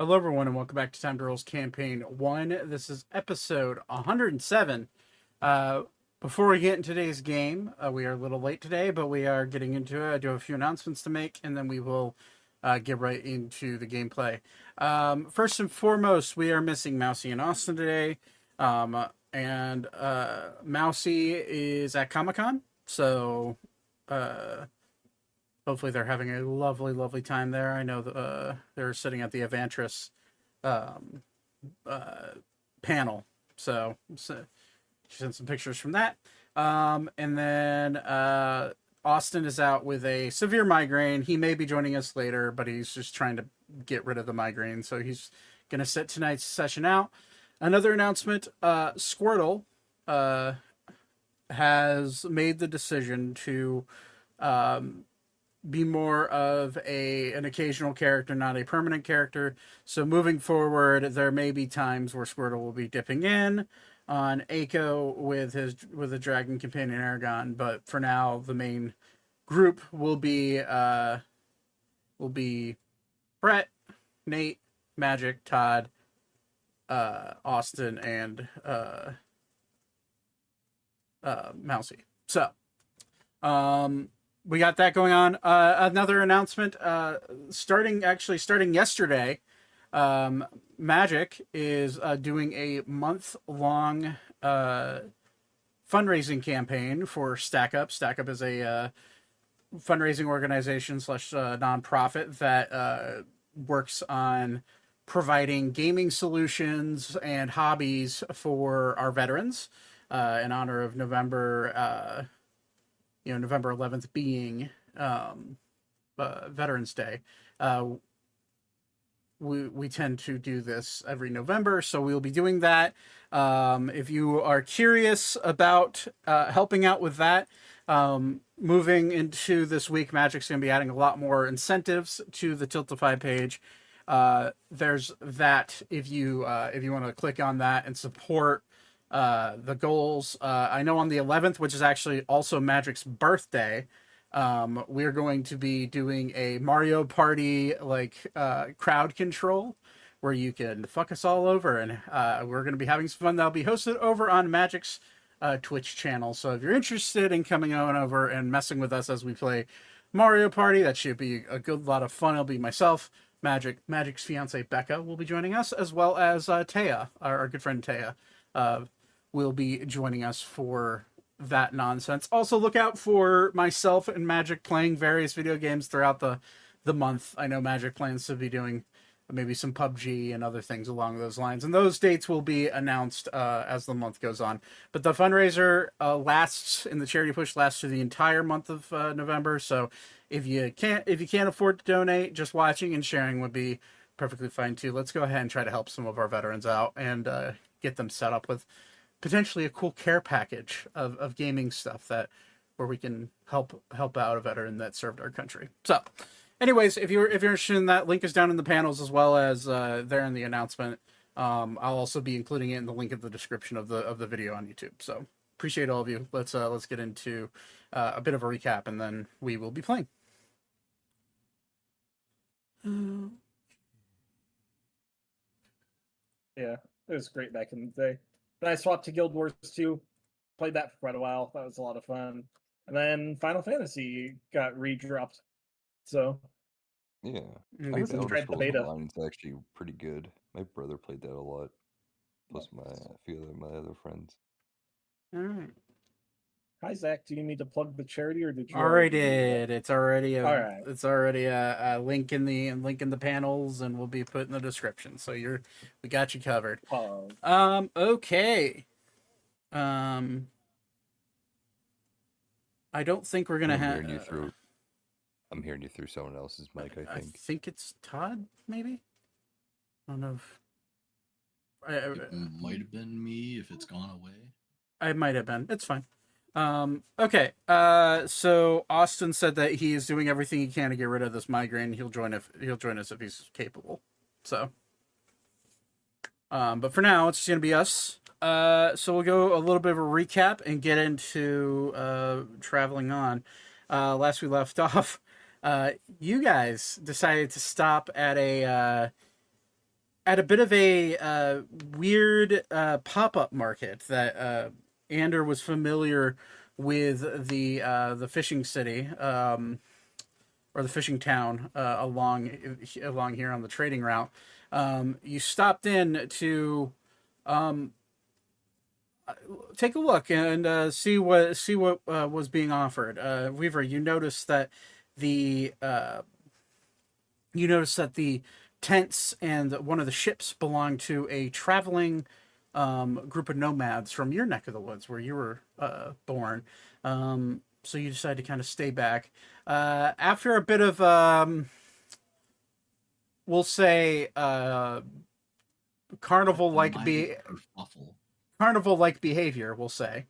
Hello, everyone, and welcome back to Time to Roll's Campaign 1. This is episode 107. Uh, Before we get into today's game, we are a little late today, but we are getting into it. I do have a few announcements to make, and then we will get right into the gameplay. First and foremost, we are missing Mousy and Austin today. And Mousy is at Comic-Con, so hopefully they're having a lovely, lovely time there. I know they're sitting at the Avantris um, panel. So she sent some pictures from that. And then Austin is out with a severe migraine. He may be joining us later, but he's just trying to get rid of the migraine. So he's going to sit tonight's session out. Another announcement, Squirtle has made the decision to be more of an occasional character, not a permanent character. So moving forward, there may be times where Squirtle will be dipping in on Aiko with a dragon companion Aragon, but for now, the main group will be Brett, Nate, Magic, Todd, Austin, and Mousy. So, we got that going on. Another announcement, starting yesterday, Magic is doing a month-long fundraising campaign for Stack Up. Stack Up is a fundraising organization / nonprofit that works on providing gaming solutions and hobbies for our veterans in honor of November 11th being Veterans Day. We tend to do this every November, so we'll be doing that. If you are curious about helping out with that, moving into this week, Magic's going to be adding a lot more incentives to the Tiltify page. There's that if you want to click on that and support the goals. I know on the 11th, which is actually also Magic's birthday, we're going to be doing a Mario Party crowd control where you can fuck us all over, and we're going to be having some fun. That'll be hosted over on Magic's Twitch channel. So if you're interested in coming on over and messing with us as we play Mario Party, that should be a good lot of fun. It'll be myself, Magic's fiance Becca will be joining us, as well as Taya, our good friend Taya. Will be joining us for that nonsense. Also, look out for myself and Magic playing various video games throughout the month. I know Magic plans to be doing maybe some PUBG and other things along those lines, and those dates will be announced as the month goes on. But the fundraiser the charity push lasts through the entire month of November. So if you can't afford to donate, just watching and sharing would be perfectly fine too. Let's go ahead and try to help some of our veterans out and get them set up with potentially a cool care package of gaming stuff where we can help out a veteran that served our country. So anyways, if you're interested in that, link is down in the panels as well as there in the announcement. I'll also be including it in the link in the description of the video on YouTube. So appreciate all of you. Let's get into a bit of a recap, and then we will be playing. Yeah, it was great back in the day. Then I swapped to Guild Wars 2, played that for quite a while. That was a lot of fun. And then Final Fantasy got re-dropped. So yeah, I heard Elder Scrolls Online is actually pretty good. My brother played that a lot, plus a few of my other friends. All right. Hi Zach, do you need to plug the charity, or did you already did? It's already all right. It's already a link in the panels, and we'll be put in the description. So we got you covered. Okay. I don't think we're gonna have. I'm hearing you through someone else's mic. I think it's Todd. Maybe. I don't know if. It might have been me if it's gone away. I might have been. It's fine. Okay. So Austin said that he is doing everything he can to get rid of this migraine. He'll join us if he's capable. So. But for now, it's just gonna be us. So we'll go a little bit of a recap and get into traveling on. Last we left off, you guys decided to stop at at a bit of a weird pop-up market that Ander was familiar with the fishing city or the fishing town along here on the trading route. You stopped in to take a look and see what was being offered. Weaver, you notice that the tents and one of the ships belonged to a traveling group of nomads from your neck of the woods where you were born. So you decide to kind of stay back. After a bit of, we'll say, carnival-like carnival-like behavior, we'll say.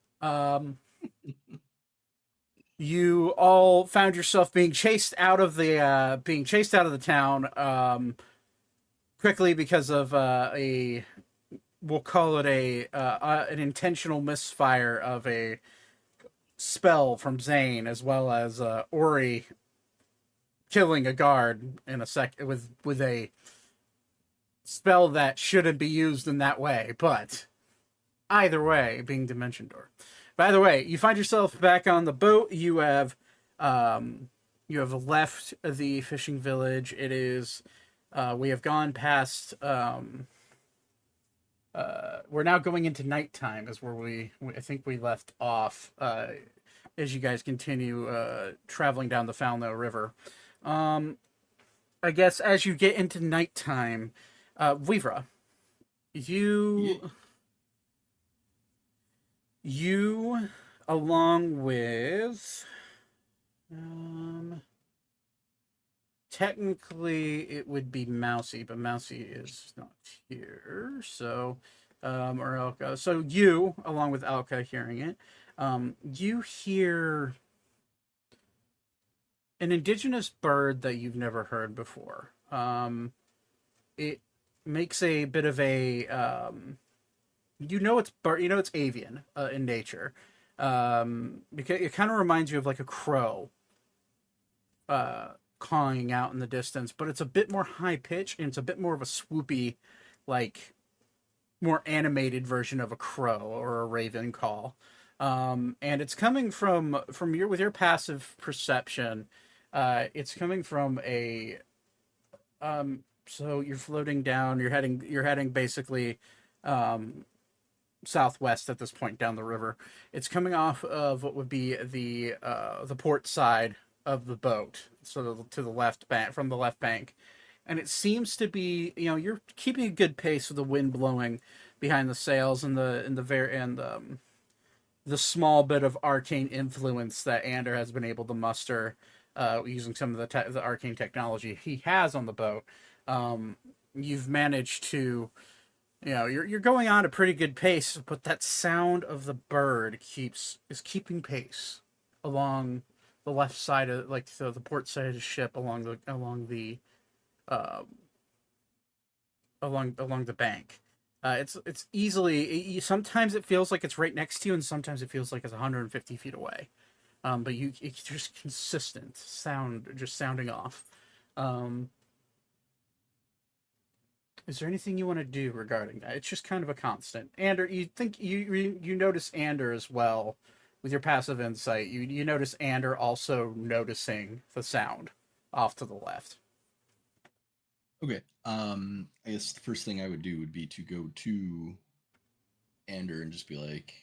You all found yourself being chased out of the town quickly because of we'll call it an intentional misfire of a spell from Zane, as well as Ori killing a guard in a with a spell that shouldn't be used in that way, but either way, being Dimension Door. By the way, you find yourself back on the boat. You have left the fishing village. It is we have gone past. We're now going into nighttime, is where I think we left off. As you guys continue traveling down the Falneu River, I guess as you get into nighttime, Vivra, you along with technically it would be Mousy, but Mousy is not here, so or Alka. So you, along with Alka, hearing it, you hear an indigenous bird that you've never heard before. It makes a bit of a it's avian in nature, because it kind of reminds you of like a crow cawing out in the distance, but it's a bit more high pitched and it's a bit more of a swoopy, like more animated version of a crow or a raven call. And it's coming from with your passive perception. It's coming from a so you're floating down. You're heading basically southwest at this point down the river. It's coming off of what would be the port side of the boat, so to the left bank, from the left bank, and it seems to be, you're keeping a good pace with the wind blowing behind the sails and the small bit of arcane influence that Ander has been able to muster using some of the arcane technology he has on the boat. You've managed to, you're going on a pretty good pace, but that sound of the bird is keeping pace along the left side of, like, the port side of the ship, along the bank. It's easily, sometimes it feels like it's right next to you, and sometimes it feels like it's 150 feet away. But it's just consistent sound, just sounding off. Is there anything you want to do regarding that? It's just kind of a constant. Ander, you think you notice Ander as well with your passive insight. You notice Ander also noticing the sound off to the left. Okay. I guess the first thing I would do would be to go to Ander and just be like,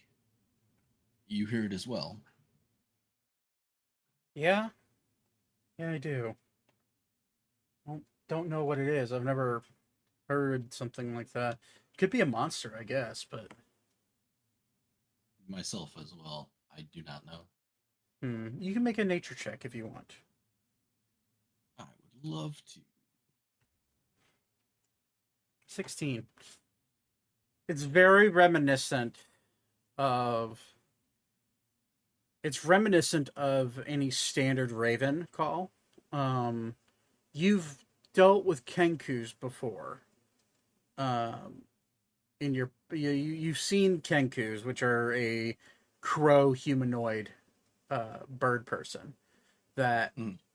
"You hear it as well?" Yeah, I do. Don't know what it is. I've never heard something like that. Could be a monster, I guess, but Myself as well. I do not know. You can make a nature check if you want. I would love to. 16. It's very reminiscent of. It's reminiscent of any standard raven call. You've dealt with kenkus before. You've seen kenkus, which are a crow humanoid bird person that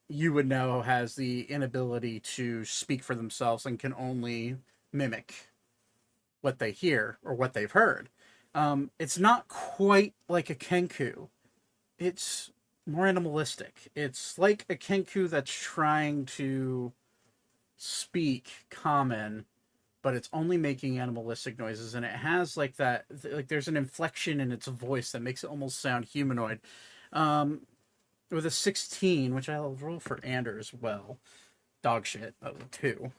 you would know has the inability to speak for themselves and can only mimic what they hear or what they've heard. It's not quite like a kenku. It's more animalistic. It's like a kenku that's trying to speak common, but it's only making animalistic noises, and it has like that, like there's an inflection in its voice that makes it almost sound humanoid. With a 16, which I'll roll for Ander as well. Dog shit, 2.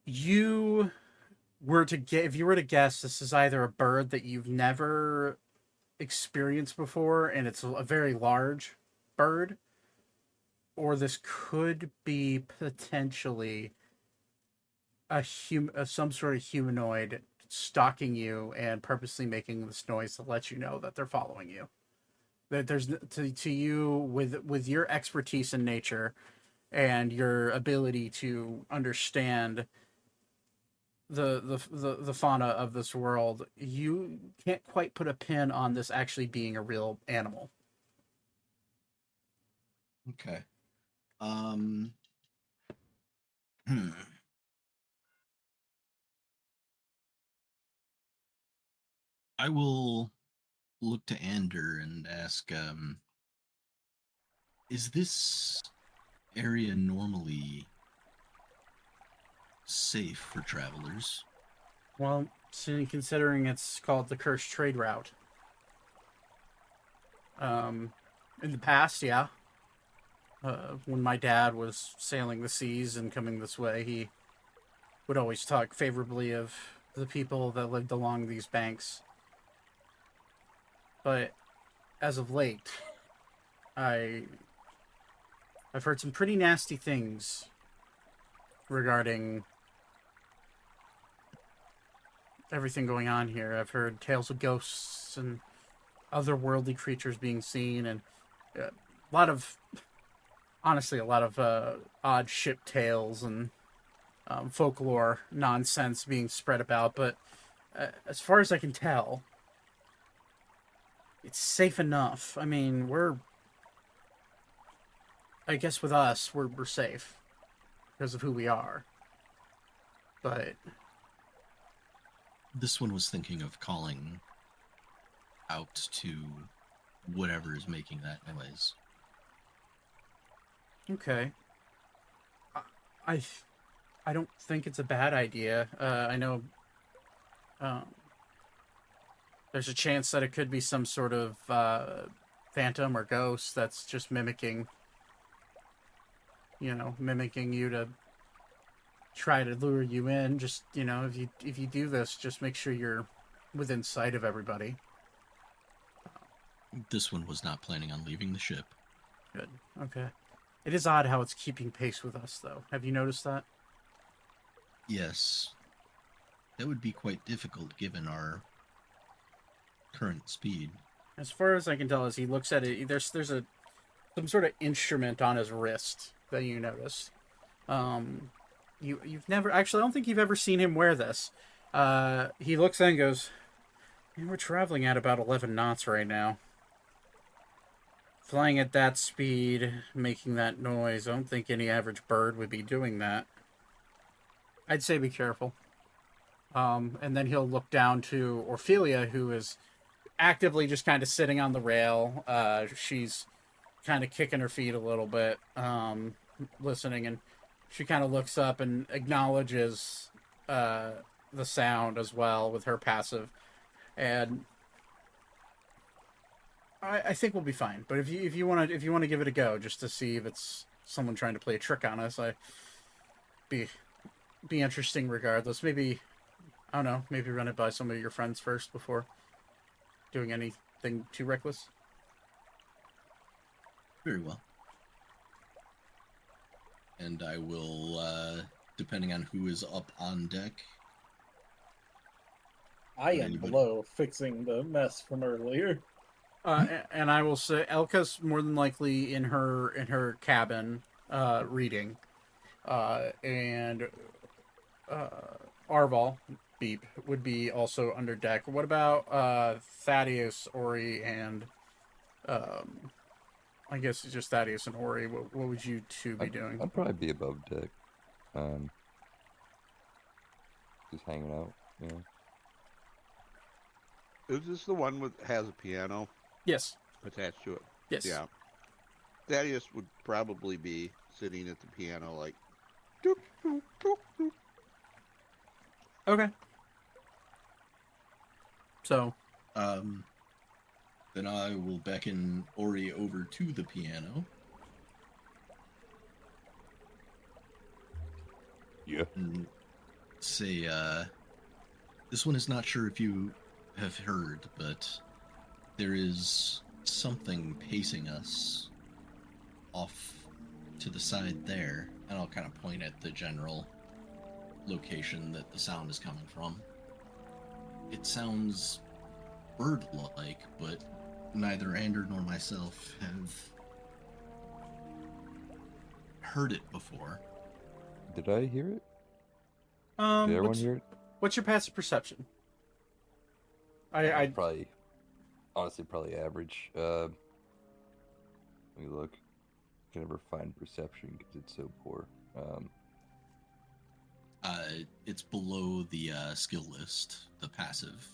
You were to get, if you were to guess, this is either a bird that you've never experienced before, and it's a very large bird, or this could be potentially some sort of humanoid stalking you and purposely making this noise to let you know that they're following you. That there's to you, with your expertise in nature and your ability to understand the fauna of this world, you can't quite put a pin on this actually being a real animal. Okay. I will look to Ander and ask, is this area normally safe for travelers? Well, considering it's called the Cursed Trade Route. In the past, yeah. When my dad was sailing the seas and coming this way, he would always talk favorably of the people that lived along these banks. But as of late, I've heard some pretty nasty things regarding everything going on here. I've heard tales of ghosts and otherworldly creatures being seen, and a lot of odd ship tales and folklore nonsense being spread about. But as far as I can tell, it's safe enough. I mean, I guess with us, we're safe because of who we are. But this one was thinking of calling out to whatever is making that noise. Okay. I don't think it's a bad idea. I know there's a chance that it could be some sort of phantom or ghost that's just mimicking you to try to lure you in. Just, if you do this, just make sure you're within sight of everybody. This one was not planning on leaving the ship. Good. Okay. It is odd how it's keeping pace with us, though. Have you noticed that? Yes. That would be quite difficult given our current speed. As far as I can tell, as he looks at it, there's some sort of instrument on his wrist that you notice. You've never actually. I don't think you've ever seen him wear this. He looks at it and goes, "We're traveling at about 11 knots right now. Flying at that speed, making that noise. I don't think any average bird would be doing that. I'd say be careful." And then he'll look down to Ophelia, who is actively just kind of sitting on the rail. She's kind of kicking her feet a little bit, listening, and she kind of looks up and acknowledges the sound as well with her passive. And I think we'll be fine. But if you want to give it a go, just to see if it's someone trying to play a trick on us, be interesting regardless. Maybe, I don't know, maybe run it by some of your friends first before doing anything too reckless. Very well. And I will, depending on who is up on deck. I am below fixing the mess from earlier. And I will say Elka's more than likely in her cabin reading. And Arval, Beep, would be also under deck. What about Thaddeus, Ori, and I guess it's just Thaddeus and Ori. What would you two be doing? I'd probably be above deck. Just hanging out, you know. Is this the one with has a piano Yes. attached to it? Yes. Yeah. Thaddeus would probably be sitting at the piano like doop, doop, doop, doop. Okay. So, Then I will beckon Ori over to the piano. Yeah. And say, this one is not sure if you have heard, but there is something pacing us off to the side there, and I'll kind of point at the general location that the sound is coming from. It sounds bird-like, but neither Ander nor myself have heard it before. Did I hear it? Did everyone what's, hear it? what's your passive perception? I Probably, honestly, probably average. Let me look. I can never find perception because it's so poor. It's below the skill list, the passive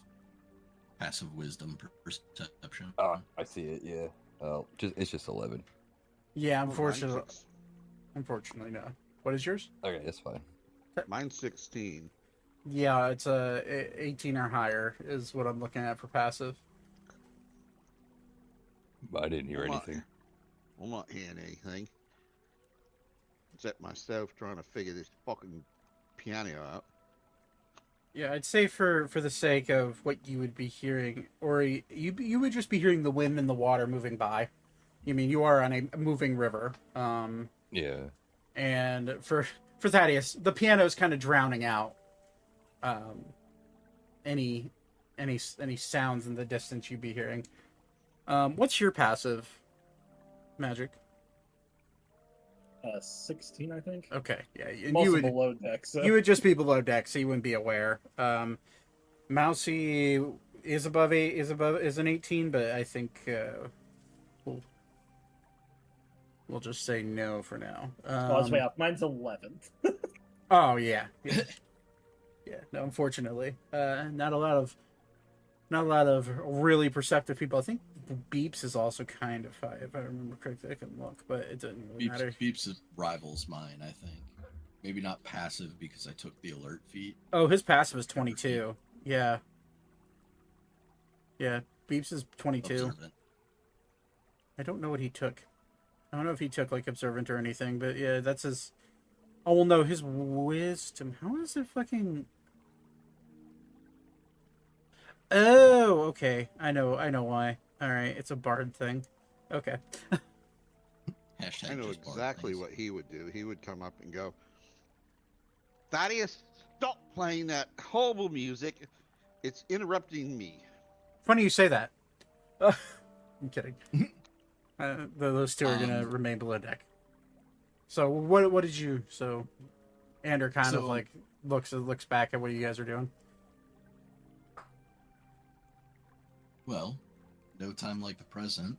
wisdom perception. Oh, I see it. Yeah. It's just 11. yeah, Oh, unfortunately no. What is yours? Okay, that's fine. Mine's 16. Yeah, it's 18 or higher is what I'm looking at for passive. But I didn't hear I'm not- anything. I'm not hearing anything. Except myself trying to figure this fucking piano out. Yeah, I'd say for the sake of what you would be hearing, or you would just be hearing the wind and the water moving by. I mean, you are on a moving river. Yeah. And for Thaddeus, the piano is kind of drowning out any sounds in the distance you'd be hearing. What's your passive, Magic? 16, I think. Okay, yeah, and I'm also you would below deck, so you would just be below deck, so you wouldn't be aware. Mousy is is an 18, but I think we'll just say no for now. oh, it's way up. Mine's 11. Oh yeah. Yeah. No, unfortunately, not a lot of really perceptive people. I think Beeps is also kind of high, if I remember correctly. I can look, but it doesn't really matter. Beeps rivals mine, I think. Maybe not passive because I took the alert feat. Oh, his passive is 22. Yeah. Yeah, Beeps is 22. Observant. I don't know what he took. I don't know if he took like observant or anything, but yeah, that's his. Oh well, no, his wisdom. How is it fucking? Oh, okay. I know why. All right, it's a bard thing. Okay. Hashtag I know just bar exactly things. what he would do. He would come up and go, Thaddeus, stop playing that horrible music. It's interrupting me. Funny you say that. I'm kidding. Those two are gonna remain below deck. So what did you? So, Ander kind of So- like looks back at what you guys are doing. Well, no time like the present.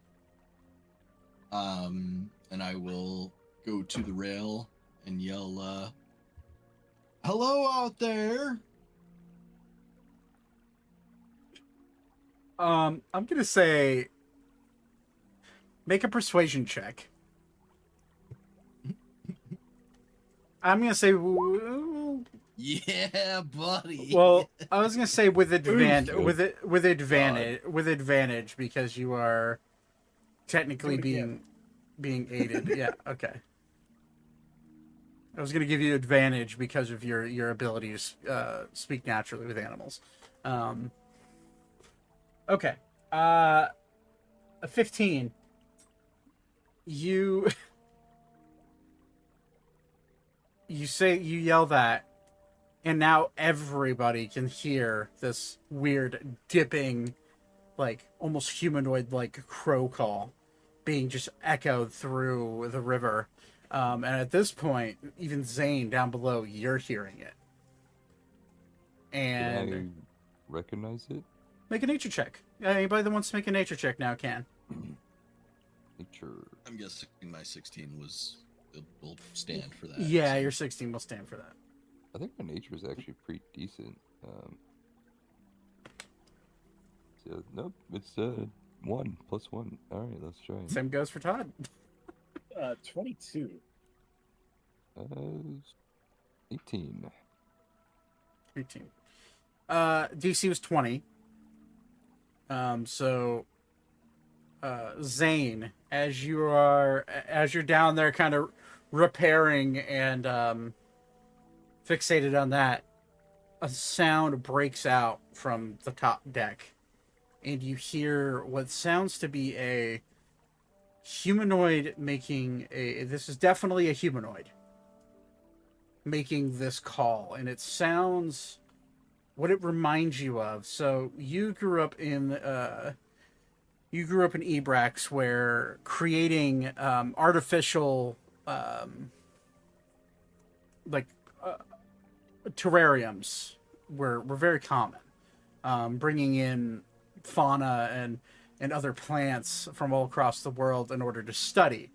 And I will go to the rail and yell, hello out there! I'm gonna say, make a persuasion check. I'm gonna say, Yeah, buddy! well, I was gonna say with advantage, Oof. with advantage because you are technically Do it again. being aided. Yeah, okay. I was gonna give you advantage because of your ability to speak naturally with animals. Okay. A 15. You yell that, and now everybody can hear this weird dipping, like almost humanoid like crow call being just echoed through the river. And at this point, even Zane down below, you're hearing it. And Can I recognize it? make a nature check. Anybody that wants to make a nature check now can. Nature. I'm guessing my 16 will stand for that. Yeah, so- your 16 will stand for that. I think my nature is actually pretty decent. So, nope, it's 1 + 1. All right, let's try it. Same goes for Todd. 22. 18. 18. DC was 20. So Zane, as you're down there kind of repairing and fixated on that, a sound breaks out from the top deck, and you hear what sounds to be a humanoid making a. This is definitely a humanoid making this call, and it sounds what it reminds you of. So you grew up in Ebrax, where creating artificial terrariums were very common. Bringing in fauna and other plants from all across the world in order to study.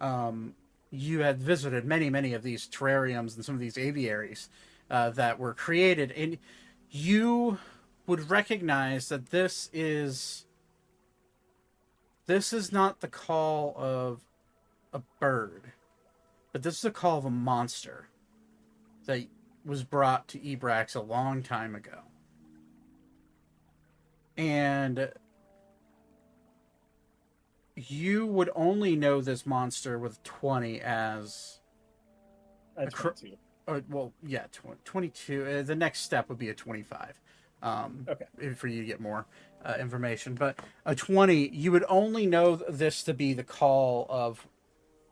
You had visited many of these terrariums and some of these aviaries that were created, and you would recognize that this is not the call of a bird, but this is the call of a monster that was brought to Ebrax a long time ago. And you would only know this monster with 20 as... That's 22. well, yeah, 22. The next step would be a 25. Okay. For you to get more information. But a 20, you would only know this to be the call of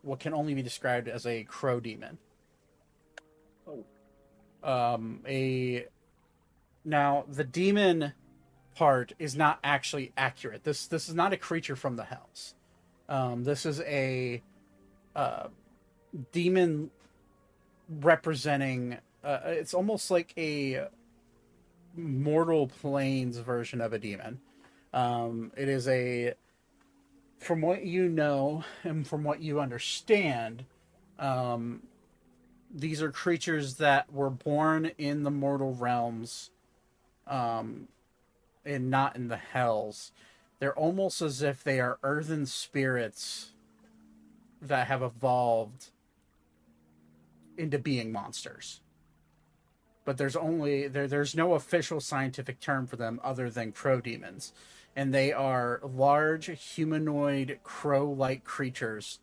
what can only be described as a crow demon. Oh. Now, the demon part is not actually accurate. This is not a creature from the hells. This is a demon representing... it's almost like a mortal planes version of a demon. It is a... From what you know and from what you understand, these are creatures that were born in the mortal realms, and not in the hells. They're almost as if they are earthen spirits that have evolved into being monsters. But there's no official scientific term for them other than crow demons. And they are large humanoid crow-like creatures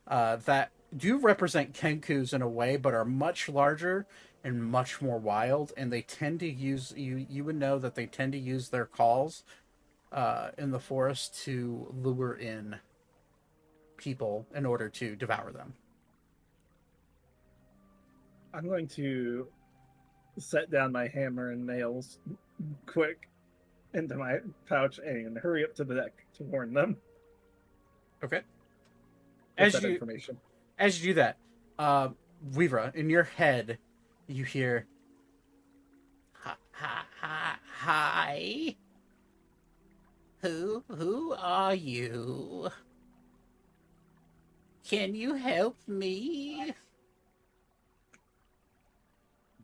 that do represent kenkus in a way, but are much larger and much more wild. And they tend to use, you would know that they tend to use their calls in the forest to lure in people in order to devour them. I'm going to set down my hammer and nails quick into my pouch and hurry up to the deck to warn them. Okay. Get that information. As you do that, Weavra, in your head, you hear, hi. Who are you? Can you help me?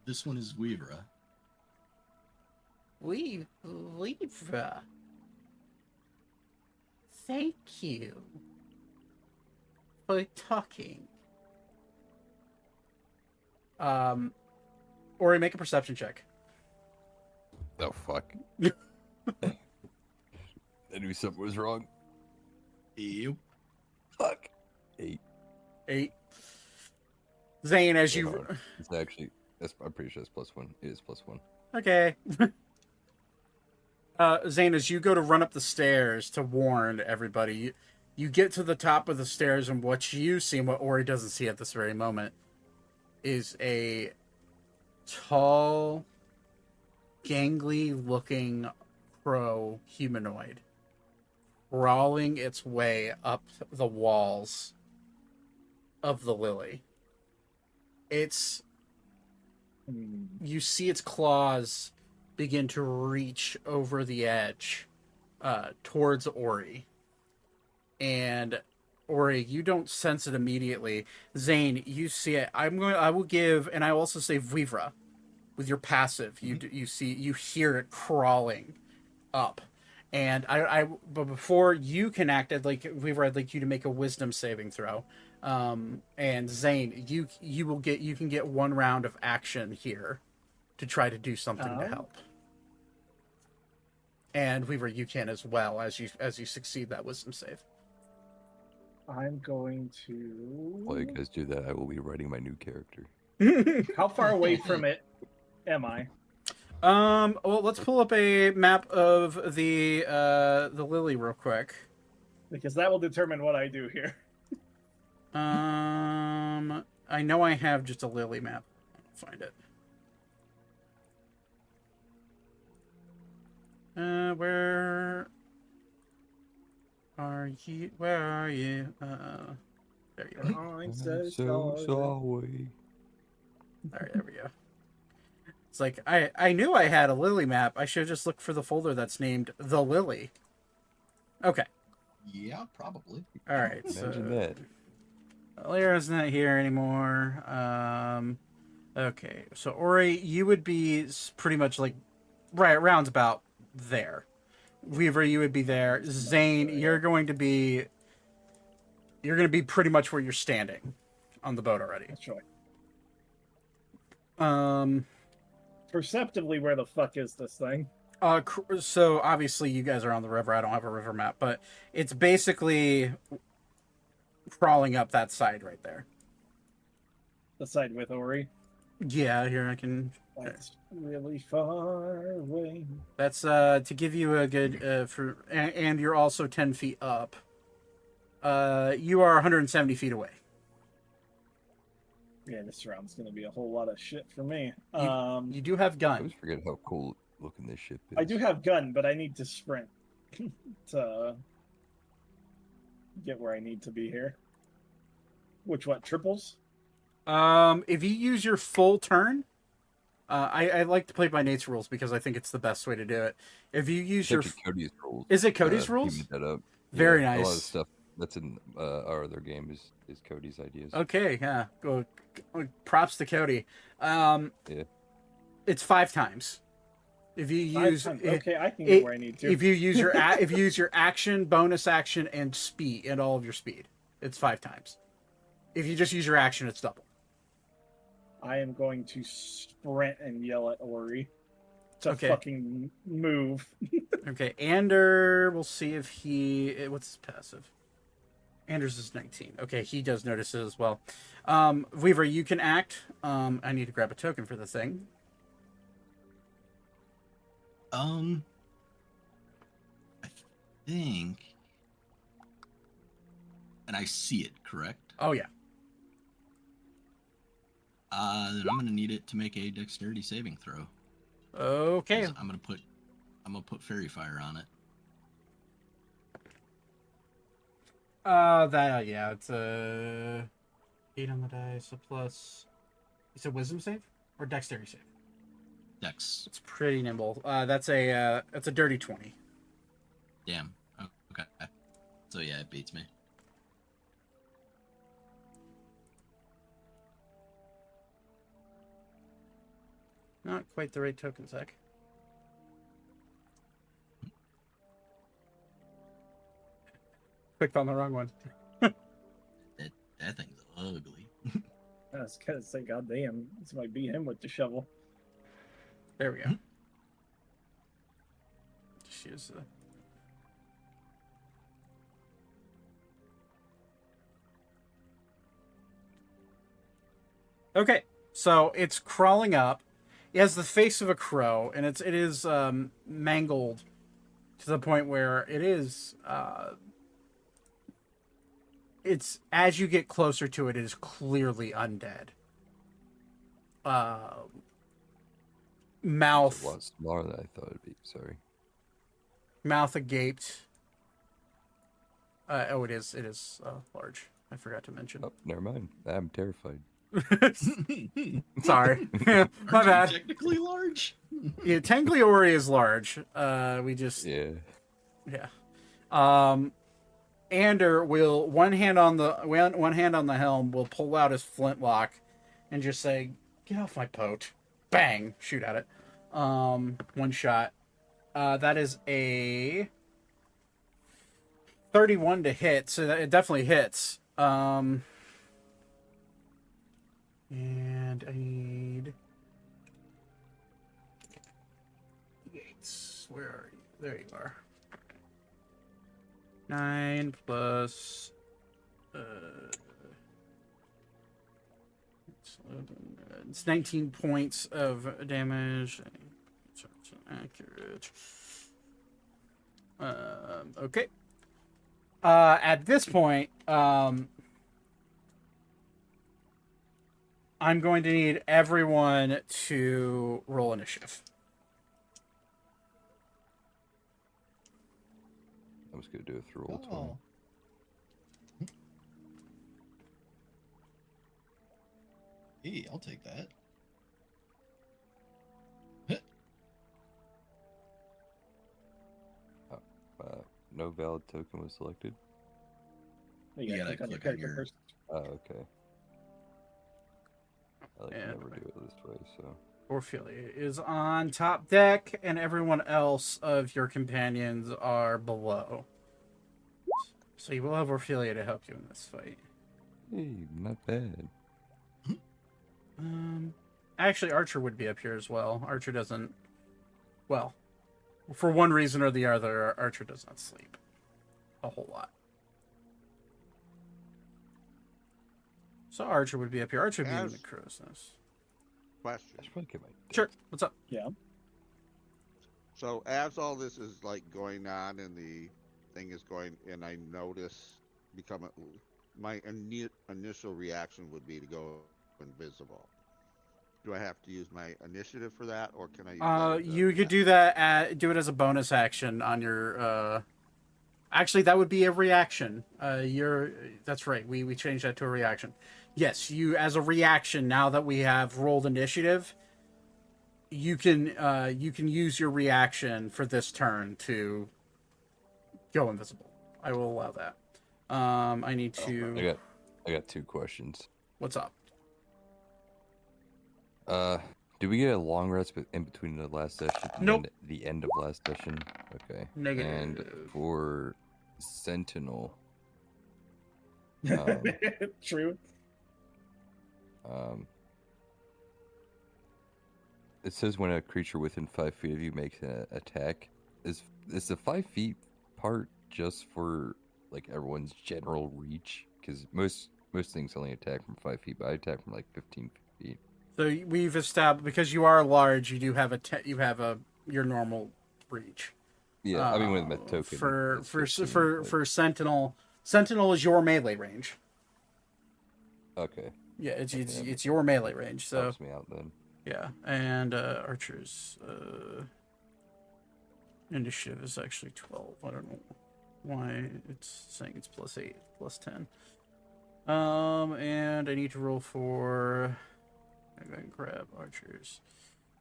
This one is Weavra. Weavra. Thank you for talking. Ori, make a perception check. Oh, fuck. I knew something was wrong. Yep. Fuck. 8. 8. Zane, as Wait, you... hold on. It's actually... I'm pretty sure it's +1. It is +1. Okay. Zane, as you go to run up the stairs to warn everybody, you get to the top of the stairs, and what you see, and what Ori doesn't see at this very moment, is a tall, gangly-looking crow humanoid crawling its way up the walls of the lily. You see its claws begin to reach over the edge towards Ori. And Ori, you don't sense it immediately. Zane, you see it. I will give, and I also say Vivra, with your passive, you hear it crawling up, and but before you can act, I'd like you to make a wisdom saving throw. And Zane, you can get 1 round of action here to try to do something to help. And Weaver, you can as well as you succeed that wisdom save. I'm going While you to. guys do that, I will be writing my new character. How far away from it am I? Well, let's pull up a map of the lily real quick. Because that will determine what I do here. I know I have just a lily map. I'll find it. Where are you? Where are you? There you are. I'm So sorry. sorry. There we go. It's like I knew I had a lily map. I should have just looked for the folder that's named the lily. Okay. Yeah, probably. All right. Imagine So that. Lyra's not here anymore. Okay. So Ori, you would be pretty much like right rounds about there. Weaver, you would be there. Zane, you're going to be pretty much where you're standing on the boat already. That's right. Perceptively, where the fuck is this thing? So obviously you guys are on the river. I don't have a river map, but it's basically crawling up that side right there. The side with Ori. Yeah, here I can. That's really far away. That's to give you a good and you're also 10 feet up. You are 170 feet away. Yeah, this round's gonna be a whole lot of shit for me. You do have I gun. always forget how cool looking this ship is. I do have gun, but I need to sprint to get where I need to be here. Which triples? If you use your full turn, I like to play by Nate's rules because I think it's the best way to do it. If you use your, Actually, Cody's rules. is it Cody's He rules? made that up. Very A lot of nice. stuff that's in our other game is Cody's ideas. Okay, yeah. Go. Props to Cody. Yeah. It's 5 times. If you use Okay, I can get where I need to. if you use your if you use your action, bonus action, and speed, and all of your speed, it's 5 times. If you just use your action, it's double. I am going to sprint and yell at Ori to Okay. fucking move. Okay, Ander, we'll see if he... What's his passive? Anders is 19. Okay, he does notice it as well. Weaver, you can act. I need to grab a token for the thing. I think, and I see it, correct? Oh, yeah. Then I'm gonna need it to make a dexterity saving throw. Okay. 'Cause I'm gonna put fairy fire on it. Yeah, it's a 8 on the dice, a plus... It's a wisdom save? Or dexterity save? Dex. It's pretty nimble. That's a dirty 20. Damn. Oh, okay. So yeah, it beats me. Not quite the right token, Zach. Clicked on the wrong one. That thing's ugly. I was gonna say, goddamn, this might be him with the shovel. There we go. Just use Okay, so it's crawling up. It has the face of a crow, and it is mangled to the point where it is. It's as you get closer to it, it is clearly undead. Mouth. It's a lot smaller than I thought it'd be. Sorry. Mouth agaped. It is large. I forgot to mention. Oh, never mind. I'm terrified. Sorry. My Aren't you bad. technically large? Yeah, technically Ori is large. We just Yeah. yeah. Ander will one hand on the helm will pull out his flintlock and just say, "Get off my boat!" Bang! Shoot at it. One shot. That is a 31 to hit, so that it definitely hits. And I need 8s. Where are you? There you are. 9 plus it's 19 points of damage. It's accurate. Okay. At this point, I'm going to need everyone to roll initiative. I was gonna do it through roll 20. Oh. Hey, I'll take that. No valid token was selected. You gotta click on your character first. Oh, okay. I like to And- never do it this way, so. Orphelia is on top deck, and everyone else of your companions are below. So you will have Orphelia to help you in this fight. Hey, not bad. Actually, Archer would be up here as well. Archer doesn't. Well, for one reason or the other, Archer does not sleep a whole lot. So Archer would be up here. Archer would be in the crow's nest. Question. I should probably get my. Sure. What's up? Yeah. So as all this is like going on and the thing is going, and I notice my initial reaction would be to go invisible. Do I have to use my initiative for that, or can I? Use that as You a- could do that. Do it as a bonus action on your. Actually, that would be a reaction. That's right. We changed that to a reaction. Yes, you as a reaction. Now that we have rolled initiative, you can use your reaction for this turn to go invisible. I will allow that. I need to. I got 2 questions. What's up? Did we get a long rest in between the last session Nope. and the end of last session? Okay. Negative. And for Sentinel, True. it says when a creature within 5 feet of you makes an attack. Is the 5 feet part just for like everyone's general reach? Because most things only attack from 5 feet, but I attack from like 15 feet. So we've established because you are large, you do have your normal reach. Yeah, I mean with my token. For it's 15, but- Sentinel is your melee range. Okay, Yeah, it's Okay. it's your melee range. So helps me out then. yeah, and Archer's initiative is actually 12. I don't know why it's saying it's +8, +10. And I need to roll for. I'm going to grab Archer's.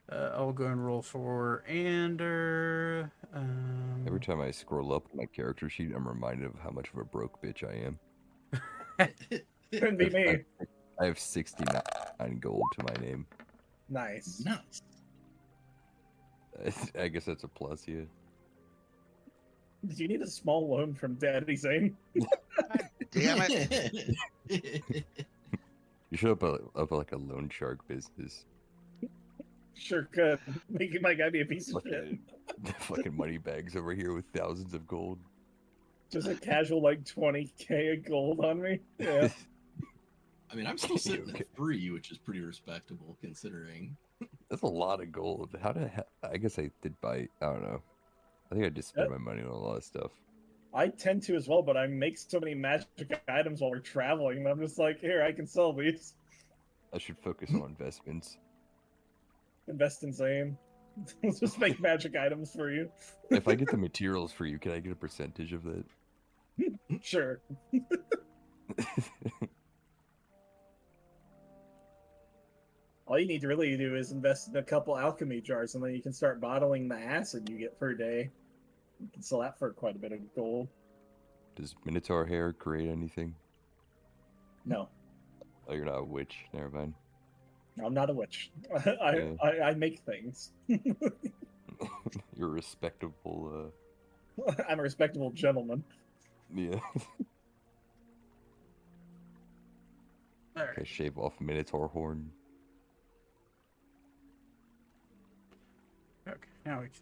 I'll go and roll for Ander. Every time I scroll up my character sheet, I'm reminded of how much of a broke bitch I am. Couldn't be me. I have 69 gold to my name. Nice. Nice. I guess that's a plus, yeah. Do you need a small loan from Daddy Zane? Damn it! You should up like a loan shark business. Sure could. Make my guy be a piece of shit. Fucking money bags over here with thousands of gold. Just a casual like 20k of gold on me. Yeah. I mean, I'm still sitting Okay. at 3, which is pretty respectable considering. That's a lot of gold. I guess I did buy. I don't know. I think I just spent my money on a lot of stuff. I tend to as well, but I make so many magic items while we're traveling, and I'm just like, here, I can sell these. I should focus on investments. Invest in Zane. Let's just make magic items for you. If I get the materials for you, can I get a percentage of that? Sure. All you need to really do is invest in a couple alchemy jars, and then you can start bottling the acid you get per day. You can sell that for quite a bit of gold. Does Minotaur hair create anything? No, Oh, you're not a witch. Never mind. I'm not a witch. Yeah. I make things. You're a respectable. I'm a respectable gentleman. Yeah. All I right. shave off Minotaur horn. Okay. Now we can.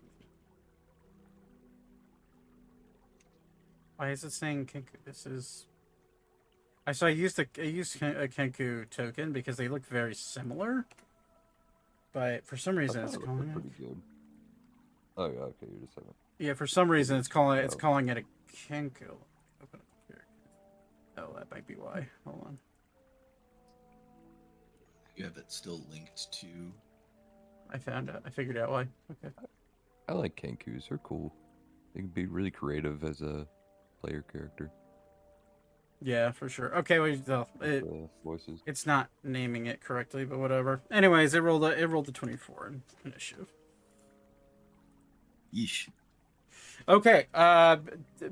Why is it saying Kenku? This is. I used a Kenku token because they look very similar, but for some I reason thought it's it looked calling it. pretty good. Oh yeah, okay, you just haven't. Yeah, for some reason it's calling Oh. calling it a Kenku. Open up here. Oh, that might be why. Hold on. You have it still linked to. I found out. I figured out why. Okay. I like Kenkus. They're cool. They can be really creative as a player character. Yeah, for sure. Okay, wait. Voices. It's not naming it correctly, but whatever. Anyways, it rolled a 24 in initiative. Yeesh. Okay,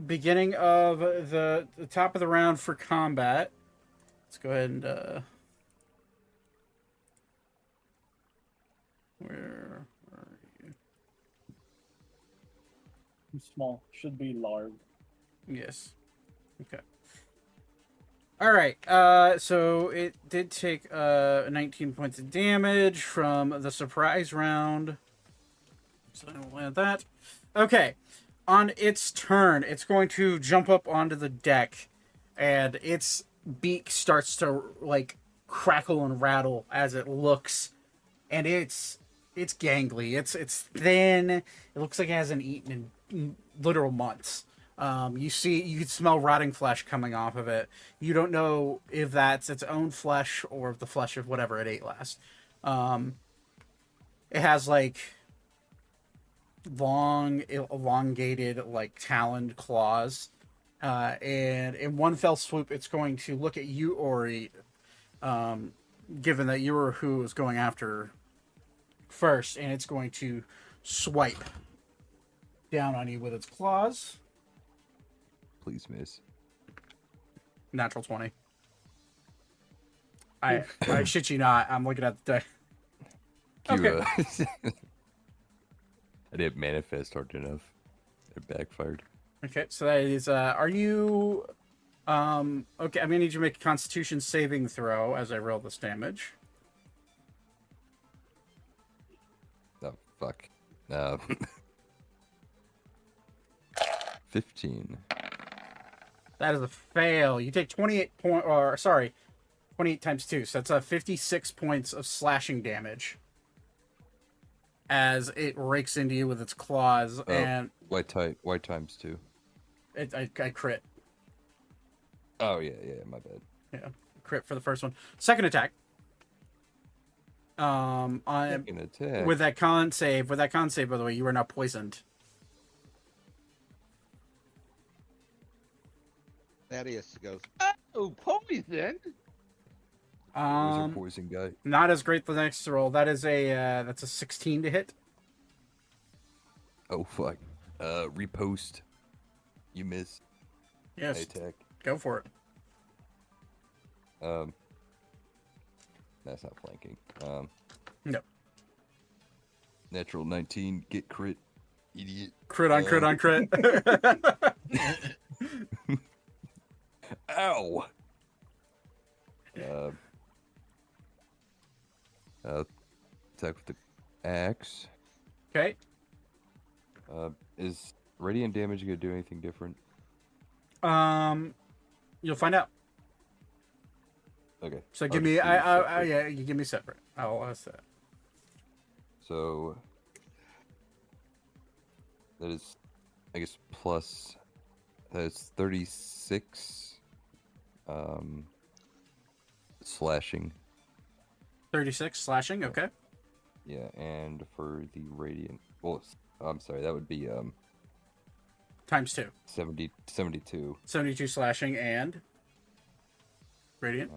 beginning of the top of the round for combat. Let's go ahead and where are you? I'm small. Should be large. Yes. Okay. All right. So it did take 19 points of damage from the surprise round. So I will add that. Okay. On its turn, it's going to jump up onto the deck, and its beak starts to like crackle and rattle as it looks, and it's gangly. It's thin. It looks like it hasn't eaten in literal months. You can smell rotting flesh coming off of it. You don't know if that's its own flesh or the flesh of whatever it ate last. It has like long, elongated, like taloned claws. And in one fell swoop, it's going to look at you, Ori, given that you were who was going after first, and it's going to swipe down on you with its claws. Please miss. Natural 20. I shit you not. I'm looking at the deck. Okay. I didn't manifest hard enough. It backfired. Okay, so that is are you okay, I'm gonna need you to make a constitution saving throw as I roll this damage. Oh fuck. 15. That is a fail. You take 28 times 2, so that's 56 points of slashing damage as it rakes into you with its claws. And White times 2. I crit. Oh yeah, my bad. Yeah, crit for the first one. Second attack. Second attack. With that con save, by the way, you are now poisoned. Thaddeus goes, oh, poison! Who's our poison guy? Not as great the next roll. That is that's a 16 to hit. Oh fuck. Repost. You miss. Yes. I attack. Go for it. That's not flanking. No. Natural 19. Get crit. Idiot. Crit on crit on crit. Ow. Attack with the axe. Okay. Is radiant damage gonna do anything different? You'll find out. Okay. So I'll give me, just do separate. yeah, you give me separate. I'll ask that. So that is, I guess, plus. That's 36. Slashing. 36 slashing. Okay. Yeah, and for the radiant, well, I'm sorry, that would be Times 2. 72. 72 slashing and radiant.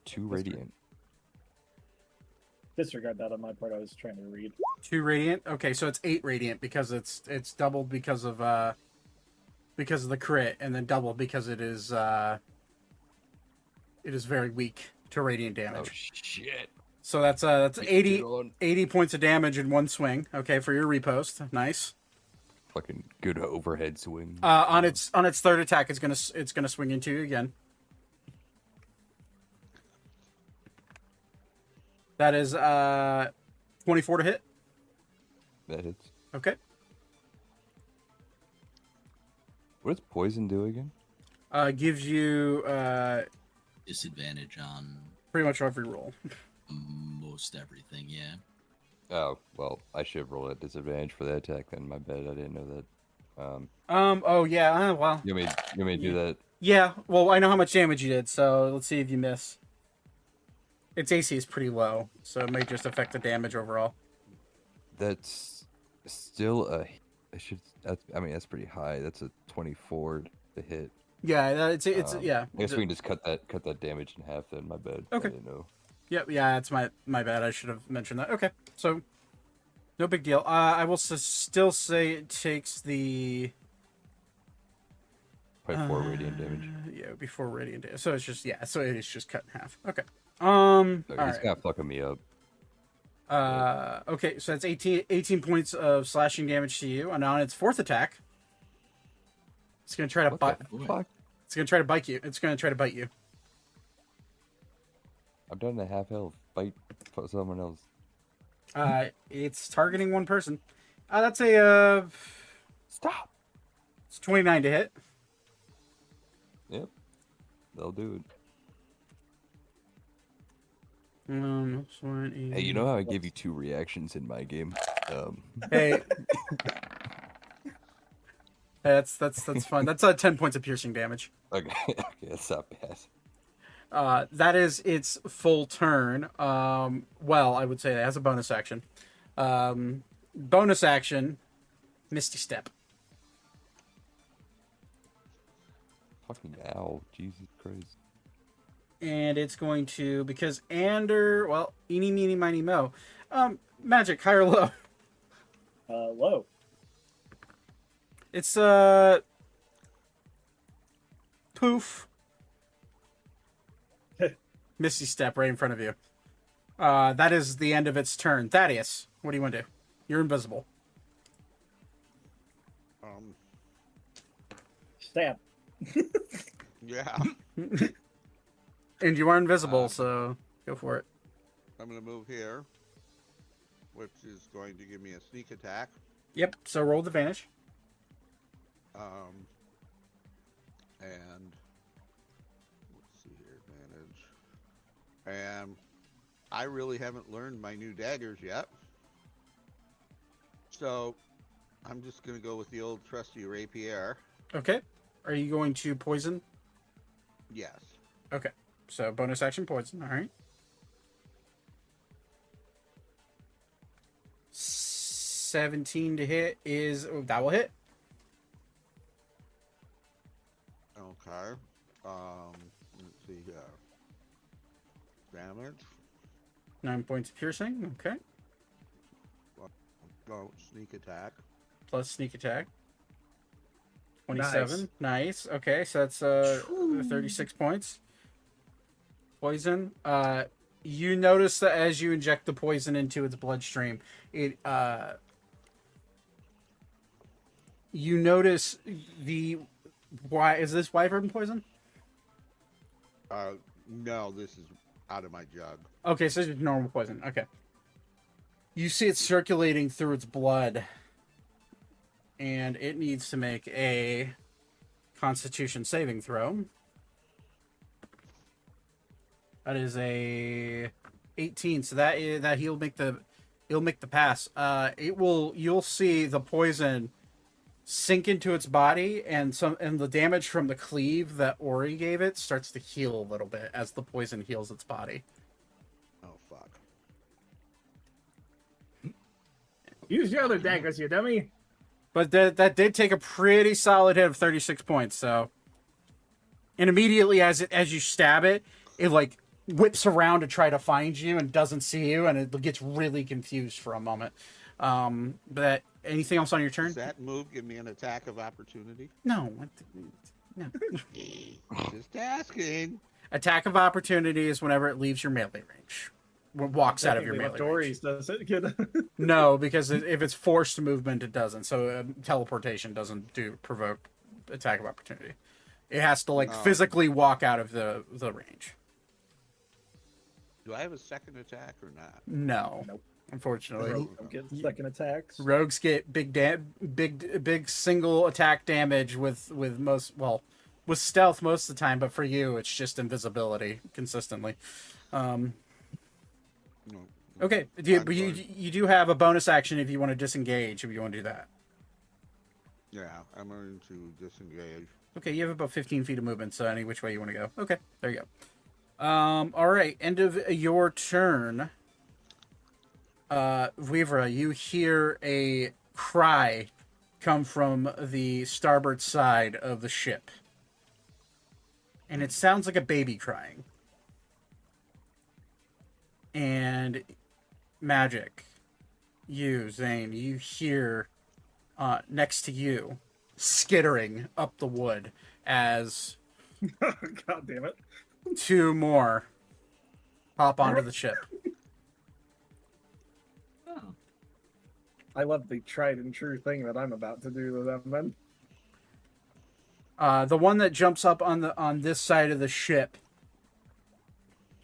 2 radiant. Disregard that on my part. I was trying to read. 2 radiant. Okay, so it's 8 radiant because it's doubled because of because of the crit, and then double because it is very weak to radiant Oh damage. shit! So that's Get 80, on. 80 points of damage in one swing. Okay, for your repost, nice. Fucking good overhead swing. On its third attack, it's gonna swing into you again. That is 24 to hit. That hits. Okay. What does poison do again? Gives you Disadvantage on pretty much every roll. most everything, yeah. Oh well, I should have rolled at disadvantage for that attack. Then my bad, I didn't know that. Oh yeah. Well. You want me to do that? Yeah. Well, I know how much damage you did, so let's see if you miss. Its AC is pretty low, so it may just affect the damage overall. That's still a. That's pretty high. That's a 24 to hit. Yeah, it's yeah. I guess we can just cut that damage in half. Then my bad. Okay. I didn't know. Yep, yeah, it's my bad. I should have mentioned that. Okay, so no big deal. I will still say it takes the Probably 4 radiant damage. yeah, before radiant damage. So it's just so it is just cut in half. Okay. So All he's right. kind of fucking me up. Okay, so that's 18 points of slashing damage to you, and on its fourth attack, it's gonna try to What bite. the fuck? It's gonna try to bite you. It's gonna try to bite you. I'm done to half health. Fight someone else. It's targeting one person. That's a Stop. it's 29 to hit. Yep. They'll do it. Hey, you know how I give you 2 reactions in my game? Hey. That's fun. That's 10 points of piercing damage. Okay, okay, that's not bad. That is its full turn. Well, I would say that as a bonus action. Bonus action, Misty Step. Fucking owl, Jesus Christ. And it's going to, because well, eeny, meeny, miny, mo. Magic, high or low? Low. It's, poof. Misty Step right in front of you. That is the end of its turn. Thaddeus, what do you want to do? You're invisible. Stab. Yeah. And you are invisible, so go for it. I'm going to move here, which is going to give me a sneak attack. Yep, so roll the advantage. And let's see here, advantage. And I really haven't learned my new daggers yet. So I'm just going to go with the old trusty rapier. Okay. Are you going to poison? Yes. Okay. So bonus action poison. All right. 17 to hit that will hit. Okay. Let's see here. Damage. 9 points of piercing. Okay. Go sneak attack. Plus sneak attack. 27. Nice. Okay, so that's 36 points. Poison. You notice that as you inject the poison into its bloodstream, you notice why is this wyvern poison? No, this is out of my jug. Okay, so it's normal poison. Okay. You see it circulating through its blood, and it needs to make a Constitution saving throw. That is a 18, so that he'll make the pass. You'll see the poison sink into its body, and the damage from the cleave that Ori gave it starts to heal a little bit as the poison heals its body. Oh fuck. Use your other daggers, you dummy. But that did take a pretty solid hit of 36 points. So, and immediately as you stab it, it like whips around to try to find you and doesn't see you, and it gets really confused for a moment. But anything else on your turn? Does that move give me an attack of opportunity? No. No. Just asking. Attack of opportunity is whenever it leaves your melee range. Walks out of your melee Technically range. Dory's does it? Good. No, because if it's forced movement, it doesn't. So teleportation doesn't provoke attack of opportunity. It has to like physically walk out of the range. Do I have a second attack or not? No, Nope. Unfortunately, Don't get second attacks. rogues get big single attack damage with with stealth most of the time. But for you, it's just invisibility consistently. No. Okay, I'm you going- do have a bonus action if you want to disengage. If you want to do that. Yeah, I'm going to disengage. Okay, you have about 15 feet of movement, so any which way you want to go. Okay, there you go. All right, end of your turn. Vivra, you hear a cry come from the starboard side of the ship. And it sounds like a baby crying. And Magic, you, Zane, you hear next to you skittering up the wood as God damn it. two more hop onto the ship. Oh. I love the tried and true thing that I'm about to do to them then. The one that jumps up on this side of the ship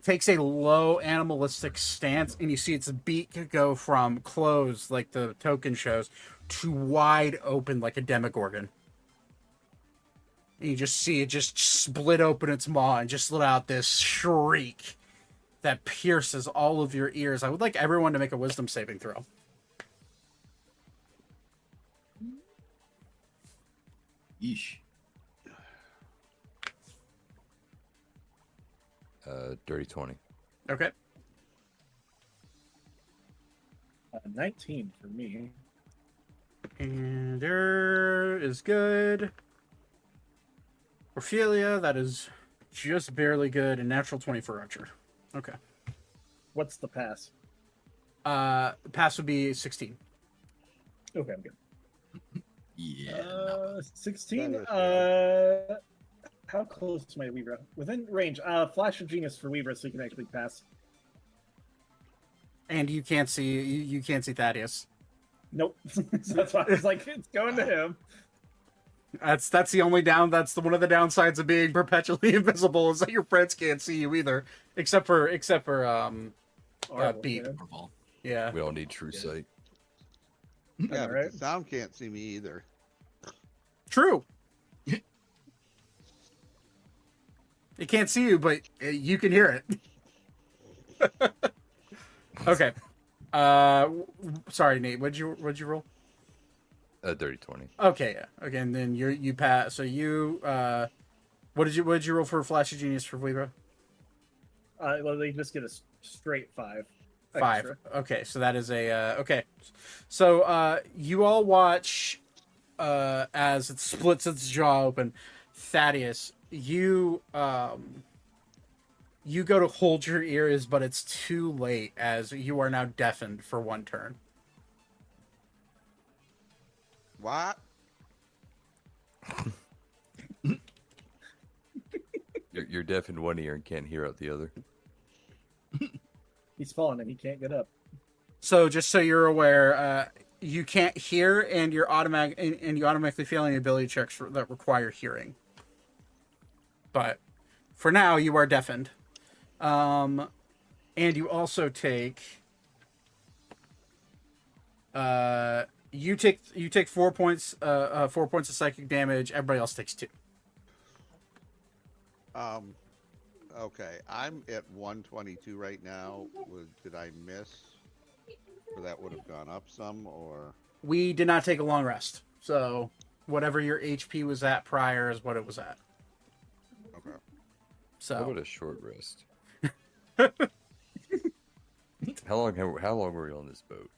takes a low animalistic stance, and you see its beak go from closed, like the token shows, to wide open like a demogorgon. And you just see it just split open its maw and just let out this shriek that pierces all of your ears. I would like everyone to make a wisdom saving throw. Yeesh. Dirty 20. Okay. 19 for me. And there is good. Ophelia, that is just barely good. And natural 20 for Archer. Okay. What's the pass? Pass would be 16. Okay, I'm good. Yeah. 16. That is How close to my Weaver? Within range. Flash of Genius for Weaver, so you can actually pass. And you can't see you can't see Thaddeus. Nope. So that's why I was like, it's going to him. That's the only that's one of the downsides of being perpetually invisible is that your friends can't see you either, except for Beat. Yeah. Orval. Yeah. We all need true sight. Yeah, Alright. but the sound can't see me either. True. It can't see you, but you can hear it. Okay. Sorry, Nate. What'd you roll? Dirty 20. Okay, yeah. Okay, and then you pass. So you what did you roll for Flash of Genius for Weaver? Well, they just get a straight 5. 5. Extra. Okay, so that is a okay. So you all watch as it splits its jaw open. Thaddeus, you go to hold your ears, but it's too late as you are now deafened for one turn. What? You're deaf in one ear and can't hear out the other. He's fallen and he can't get up. So just so you're aware, you can't hear, and you automatically fail any ability checks that require hearing. But for now, you are deafened, and you also take. You take 4 points. 4 points of psychic damage. Everybody else takes 2. Okay, I'm at 122 right now. Did I miss? Or that would have gone up some, or We did not take a long rest, so whatever your HP was at prior is what it was at. okay. How So about a short rest? How long were we on this boat?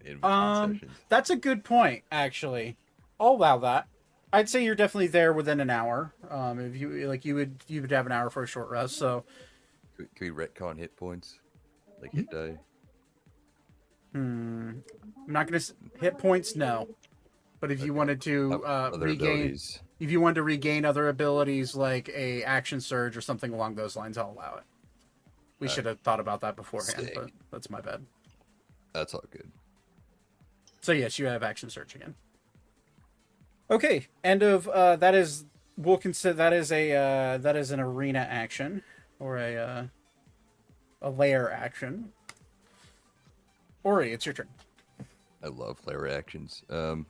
In between sessions? that's a good point. Actually, I'll allow that. I'd say you're definitely there within an hour. If you would have an hour for a short rest. So Can we retcon hit points? Like hit die? I'm not going to hit points. No, but if you wanted to Other regain, abilities. if you wanted to regain other abilities like a action surge or something along those lines, I'll allow it. We should have thought about that beforehand, Sick. but that's my bad. That's all good. So yes, you have action search again. Okay, end of that is we'll consider that is an arena action or a lair action. Ori, it's your turn. I love layer actions. I'm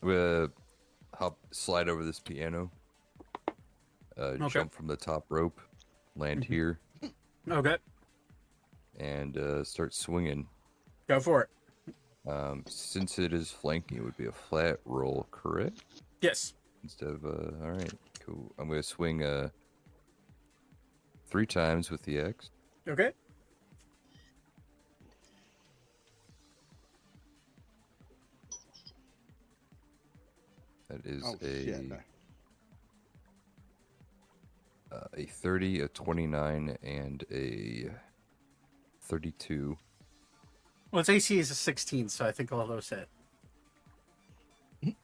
gonna slide over this piano. Jump from the top rope, land here, Okay, and start swinging. go for it. Since it is flanking, it would be a flat roll, correct? Yes. Instead of all right, cool. I'm gonna swing 3 times with the X. Okay. That is Oh, shit. a 30, a 29, and a 32. Well, its AC is a 16, so I think all of those hit.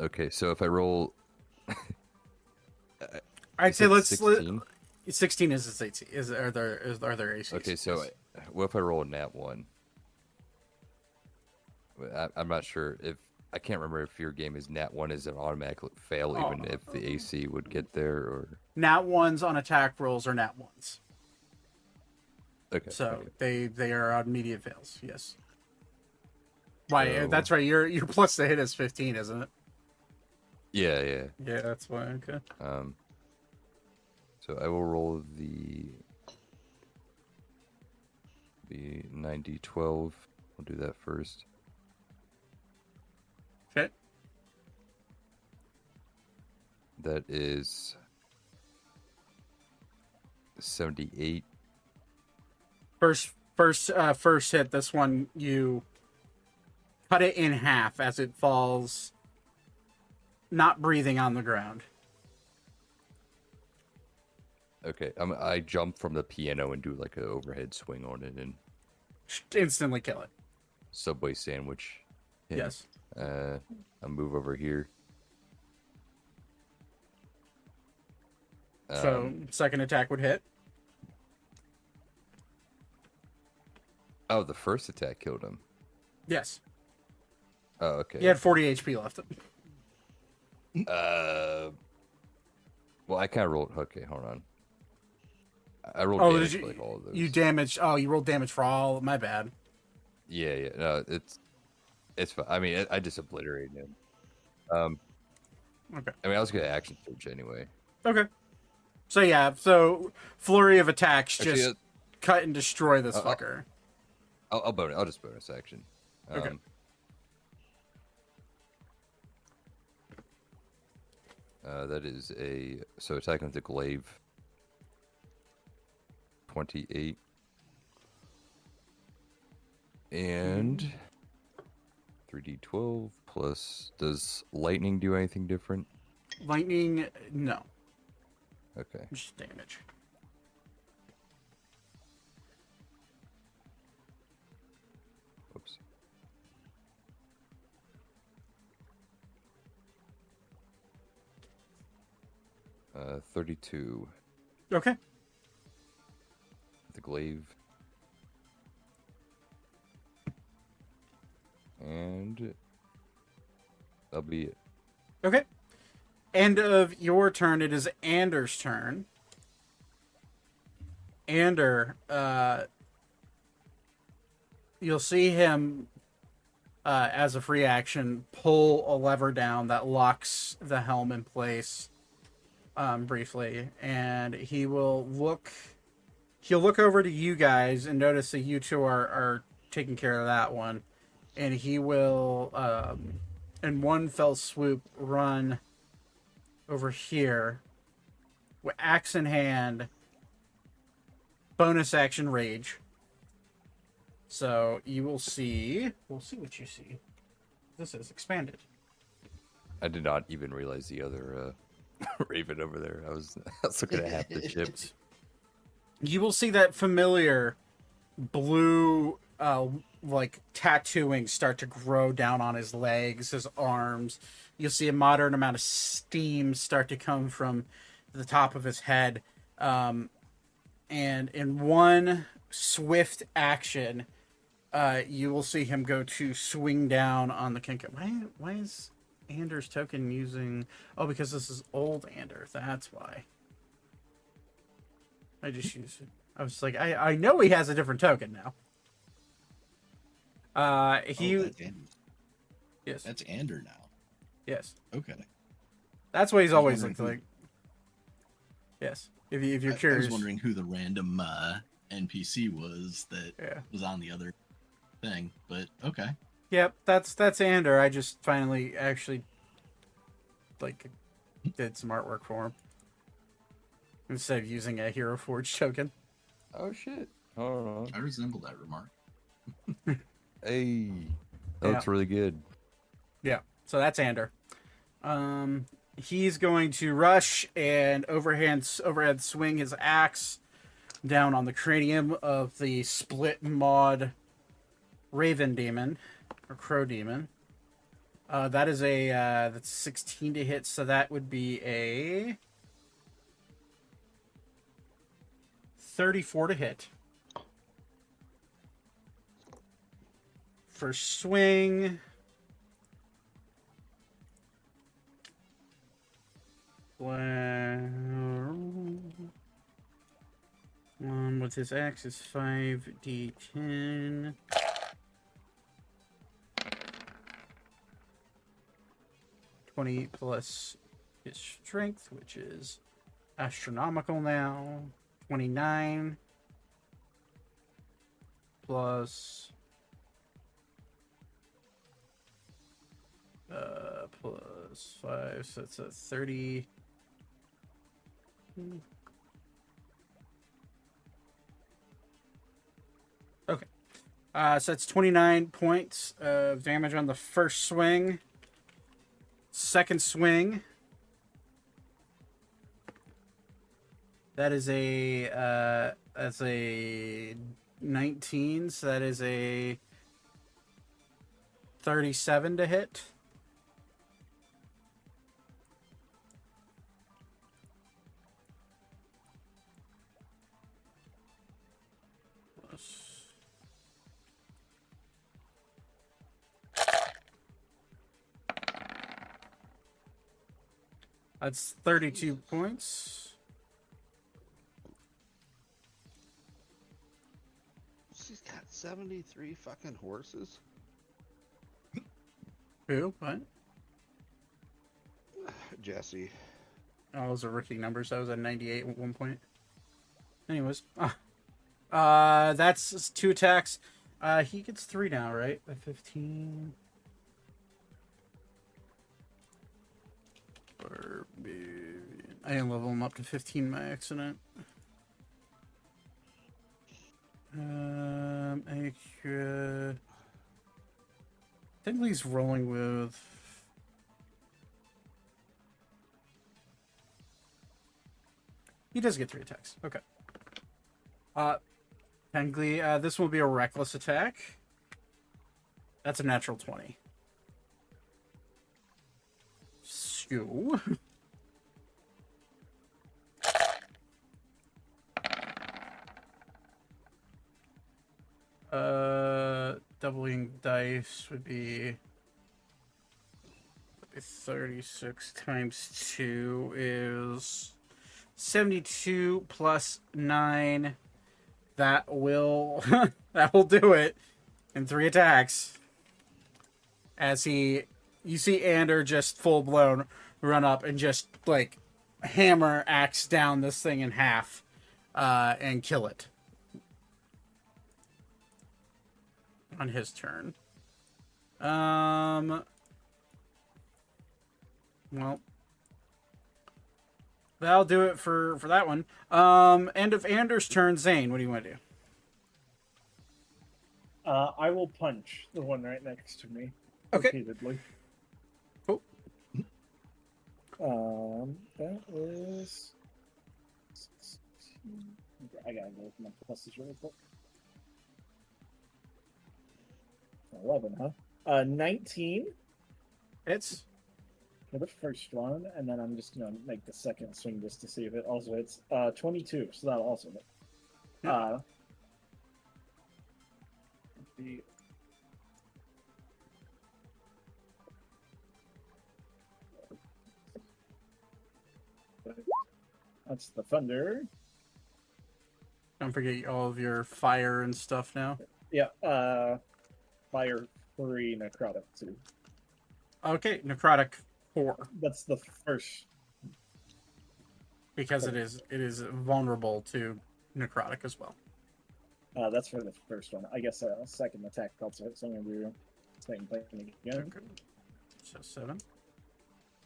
Okay, so if I roll, I'd say let's 16. 16 is its AC. Are there ACs? Okay, so what if I roll a nat 1? I'm not sure if I can't remember if your game is nat 1 is an automatic fail, even if the AC would get there, or Nat ones on attack rolls are nat ones. okay. So okay. they are immediate fails. Yes. Why? So- That's right. Your plus to hit is 15, isn't it? Yeah, yeah. Yeah, that's why. Okay. So I will roll the 90-12. We'll do that first. Okay. That is 78. First hit. This one you cut it in half as it falls, not breathing on the ground. Okay, I jump from the piano and do like an overhead swing on it and Instantly kill it. Subway sandwich. him. Yes. I'll move over here. So second attack would hit. Oh, the first attack killed him. Yes. Oh, okay. He had 40 HP left. Well, I kind of rolled. Okay, hold on. I rolled Oh, damage did for like all of those. you damaged? Oh, you rolled damage for all. My bad. Yeah, yeah. No, it's fine. I mean, I just obliterated him. Okay. I mean, I was gonna action search anyway. Okay. So yeah, so flurry of attacks, Actually, just cut and destroy this I'll- fucker. I'll just bonus action. Okay. That is so attack with the glaive. 28. And 3d12 plus. Does lightning do anything different? Lightning, no, Okay. just damage. Whoops. Uh, 32. Okay. The glaive. And that'll be it. Okay. End of your turn. It is Anders' turn. Ander, you'll see him as a free action pull a lever down that locks the helm in place briefly, and he'll look over to you guys and notice that you two are taking care of that one, and he will in one fell swoop run over here with axe in hand, bonus action rage. So you will see, we'll see what you see. This is expanded. I did not even realize the other raven over there. I was looking at half the ships. You will see that familiar blue like tattooing start to grow down on his legs, his arms. You'll see a moderate amount of steam start to come from the top of his head. And in one swift action, you will see him go to swing down on the Kinka. Why is Anders' token using... Oh, because this is old Ander. That's why. I just use it. I was like, I know he has a different token now. He... Oh, that's Ander. Yes. That's Ander now. Yes. Okay. That's what he's I was always wondering looked like. Yes. If you're I curious. was wondering who the random NPC was that was on the other thing, but okay. Yep, that's Ander. I just finally actually did some artwork for him instead of using a Hero Forge token. Oh shit! Hold on. I resemble that remark. Hey, that looks really good. Yeah, so that's Ander. He's going to rush and overhead swing his axe down on the cranium of the split mod Raven Demon or Crow Demon. That is that's 16 to hit, so that would be a 34 to hit. First swing. With his axe is 5d10. $20 plus his strength, which is astronomical now. 29 plus plus 5, so it's a 30. Okay. So that's 29 points of damage on the first swing. Second swing. That is a 19, so that is a 37 to hit. That's 32 points. She's got 73 fucking horses. Who? What? Jesse. Oh, those are rookie numbers. That was a 98 at one point. Anyways. That's 2 attacks. He gets 3 now, right? By 15. Barbarian. I didn't level him up to 15 by accident. Extra. Technically, he's rolling with. He does get 3 attacks. Okay. Technically, this will be a reckless attack. That's a natural 20. So. Doubling dice would be 36 times 2 is 72 plus 9. That will that will do it in 3 attacks. As you see Ander just full blown run up and just like hammer axe down this thing in half and kill it on his turn. Well, that'll do it for that one. End of Anders' turn. Zane, what do you want to do? I will punch the one right next to me. Okay. Repeatedly. Cool. That is. I gotta go with my pluses really quick. 11, huh? 19 Hits. for the first one, and then I'm just gonna make the second swing just to see if it also hits. 22, so that'll also hit. Yep. The That's the thunder. Don't forget all of your fire and stuff now. Yeah, fire 3, necrotic 2. Okay, necrotic 4 That's the first. because it is vulnerable to necrotic as well. That's for the first one. I guess second attack also hits. So I'm gonna do same thing again. Okay. So 7.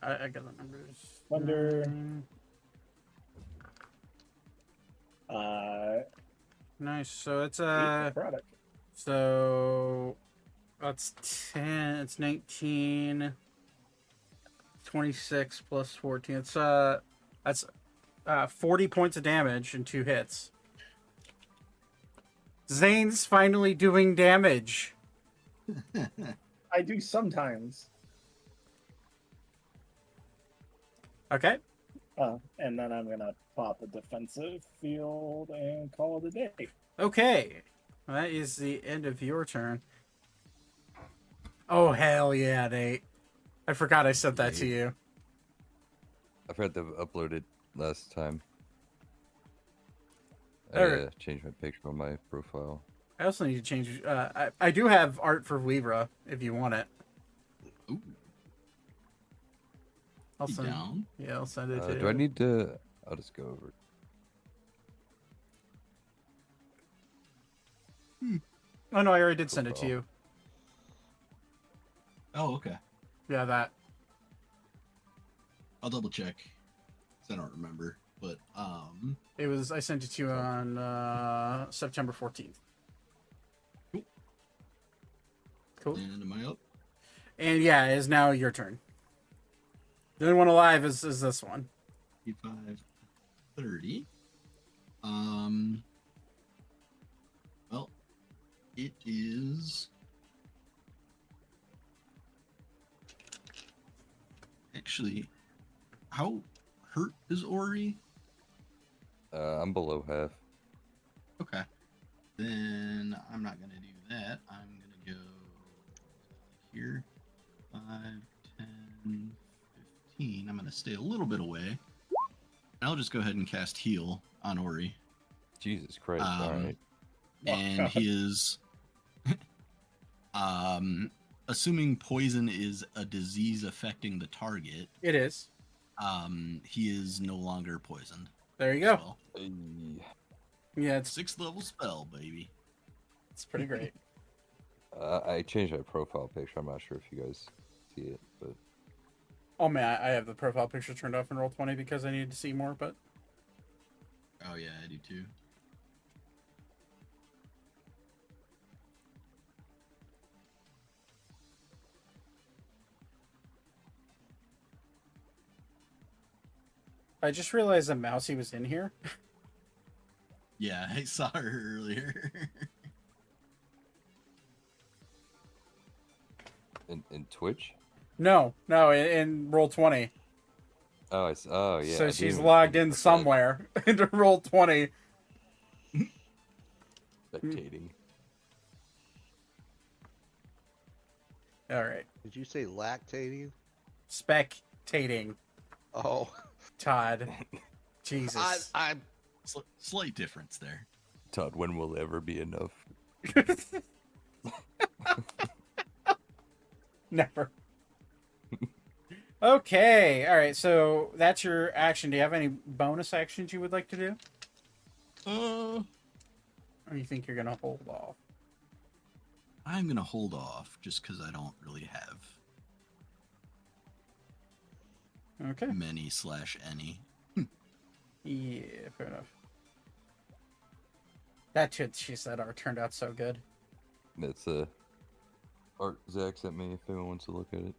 I got the numbers. Thunder. 9. Nice. So it's 8 necrotic. so that's 10. It's 19. 26 plus 14. It's that's 40 points of damage in 2 hits. Zane's finally doing damage. I do sometimes. Okay. And then I'm gonna pop a defensive field and call it a day. Okay. That is the end of your turn. Oh, hell yeah, Nate. I forgot I sent that to you. I forgot to upload it last time. I Alright. changed my picture on my profile. I also need to change. I do have art for Weavra if you want it. Ooh, I'll be send. down. Yeah, I'll send it to you. Do I need to? I'll just go over it. Oh no, I already did send it to you. Oh, okay. Yeah, that. I'll double check. 'Cause I don't remember, but It was. I sent it to you on September 14th. Cool. Cool. and am I up? And yeah, it is now your turn. The only one alive is this one. 55, 30. Well, it is. Actually, how hurt is Ori? I'm below half. Okay. Then I'm not going to do that. I'm going to go here. 5, 10, 15. I'm going to stay a little bit away. And I'll just go ahead and cast Heal on Ori. Jesus Christ! All right. And he is. Assuming poison is a disease affecting the target, It is. he is no longer poisoned. There you as go. well. Yeah, it's 6th level spell, baby. pretty great. I changed my profile picture. I'm not sure if you guys see it, but Oh man, I have the profile picture turned off in Roll20 because I needed to see more. But Oh yeah, I do too. I just realized that Mousy was in here. Yeah, I saw her earlier. in Twitch. No, in Roll20. Oh, oh yeah. I So didn't she's even logged think in about that. somewhere into Roll20. Spectating. All right, Did you say lactating? spectating. Oh, Todd, Jesus. I'm Slight difference there. Todd, when will it ever be enough? Never. Okay, all right. So that's your action. Do you have any bonus actions you would like to do, or you think you're gonna hold off? I'm gonna hold off just because I don't really have Okay. many/any. Yeah, fair enough. That shit she said art turned out so good. That's art Zach sent me if anyone wants to look at it.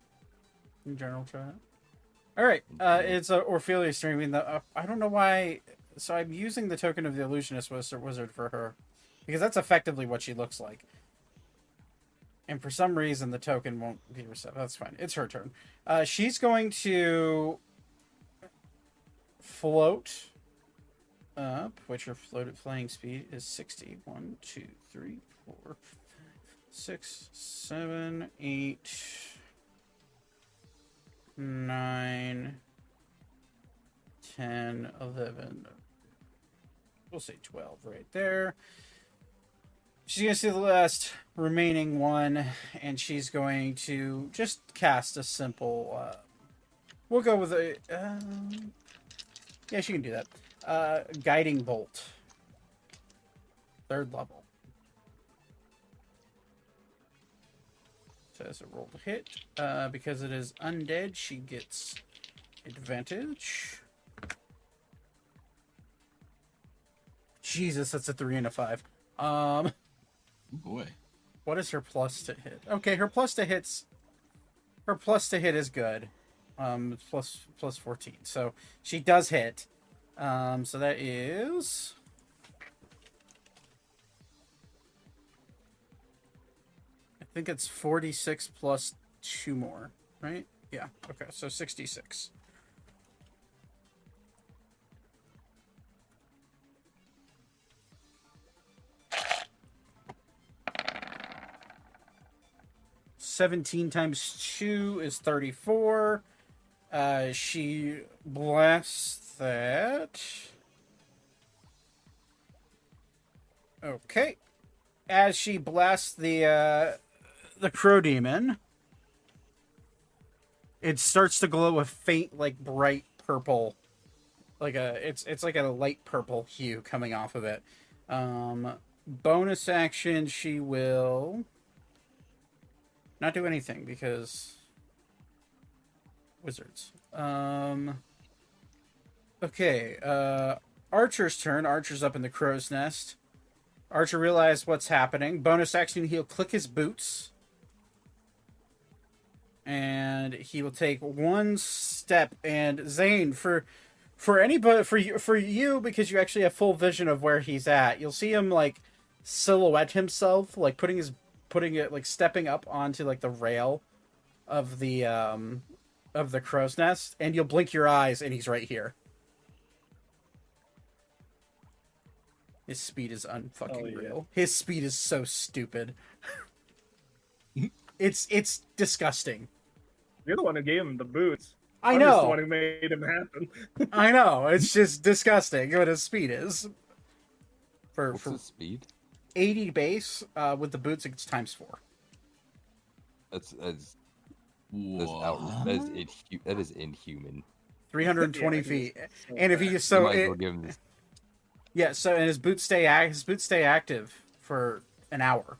In general chat. All right, it's Orphelia streaming the. I don't know why. So I'm using the token of the illusionist wizard for her, because that's effectively what she looks like. And for some reason, the token won't be reset. That's fine. It's her turn. She's going to float up, which her floated flying speed is 60. 1, 2, 3, 4, 6, 7, 8, 9, 10, 11. We'll say 12 right there. She's going to see the last remaining one, and she's going to just cast a simple... we'll go with a... yeah, she can do that. Guiding Bolt. 3rd level. So as a roll to hit. Because it is undead, she gets advantage. Jesus, that's a 3 and a 5. Oh boy. What is her plus to hit? Okay, her plus to hit is good. Plus 14. So she does hit. So that is I think it's 46 plus 2 more, right? Yeah. Okay, so 66. $17 times 2 is 34. She blasts that. Okay. As she blasts the crow demon, it starts to glow a faint, like bright purple, it's like a light purple hue coming off of it. Bonus action, she will not do anything because wizards. Okay. Archer's turn. Archer's up in the crow's nest. Archer realizes what's happening. Bonus action, he'll click his boots. And he will take 1 step. And Zane, for anybody, for you, because you actually have full vision of where he's at, you'll see him like silhouette himself, like putting it like stepping up onto like the rail of the crow's nest, and you'll blink your eyes and he's right here. His speed is unfucking real. His speed is so stupid. It's disgusting. You're the one who gave him the boots. I I'm know. just the one who made him happen. I know. It's just disgusting what his speed is. What's his speed? 80 base, with the boots it's times 4. That is inhuman. 320 Yeah, feet. so And if he just You might as well give him this. yeah, so and his boots stay active for an hour.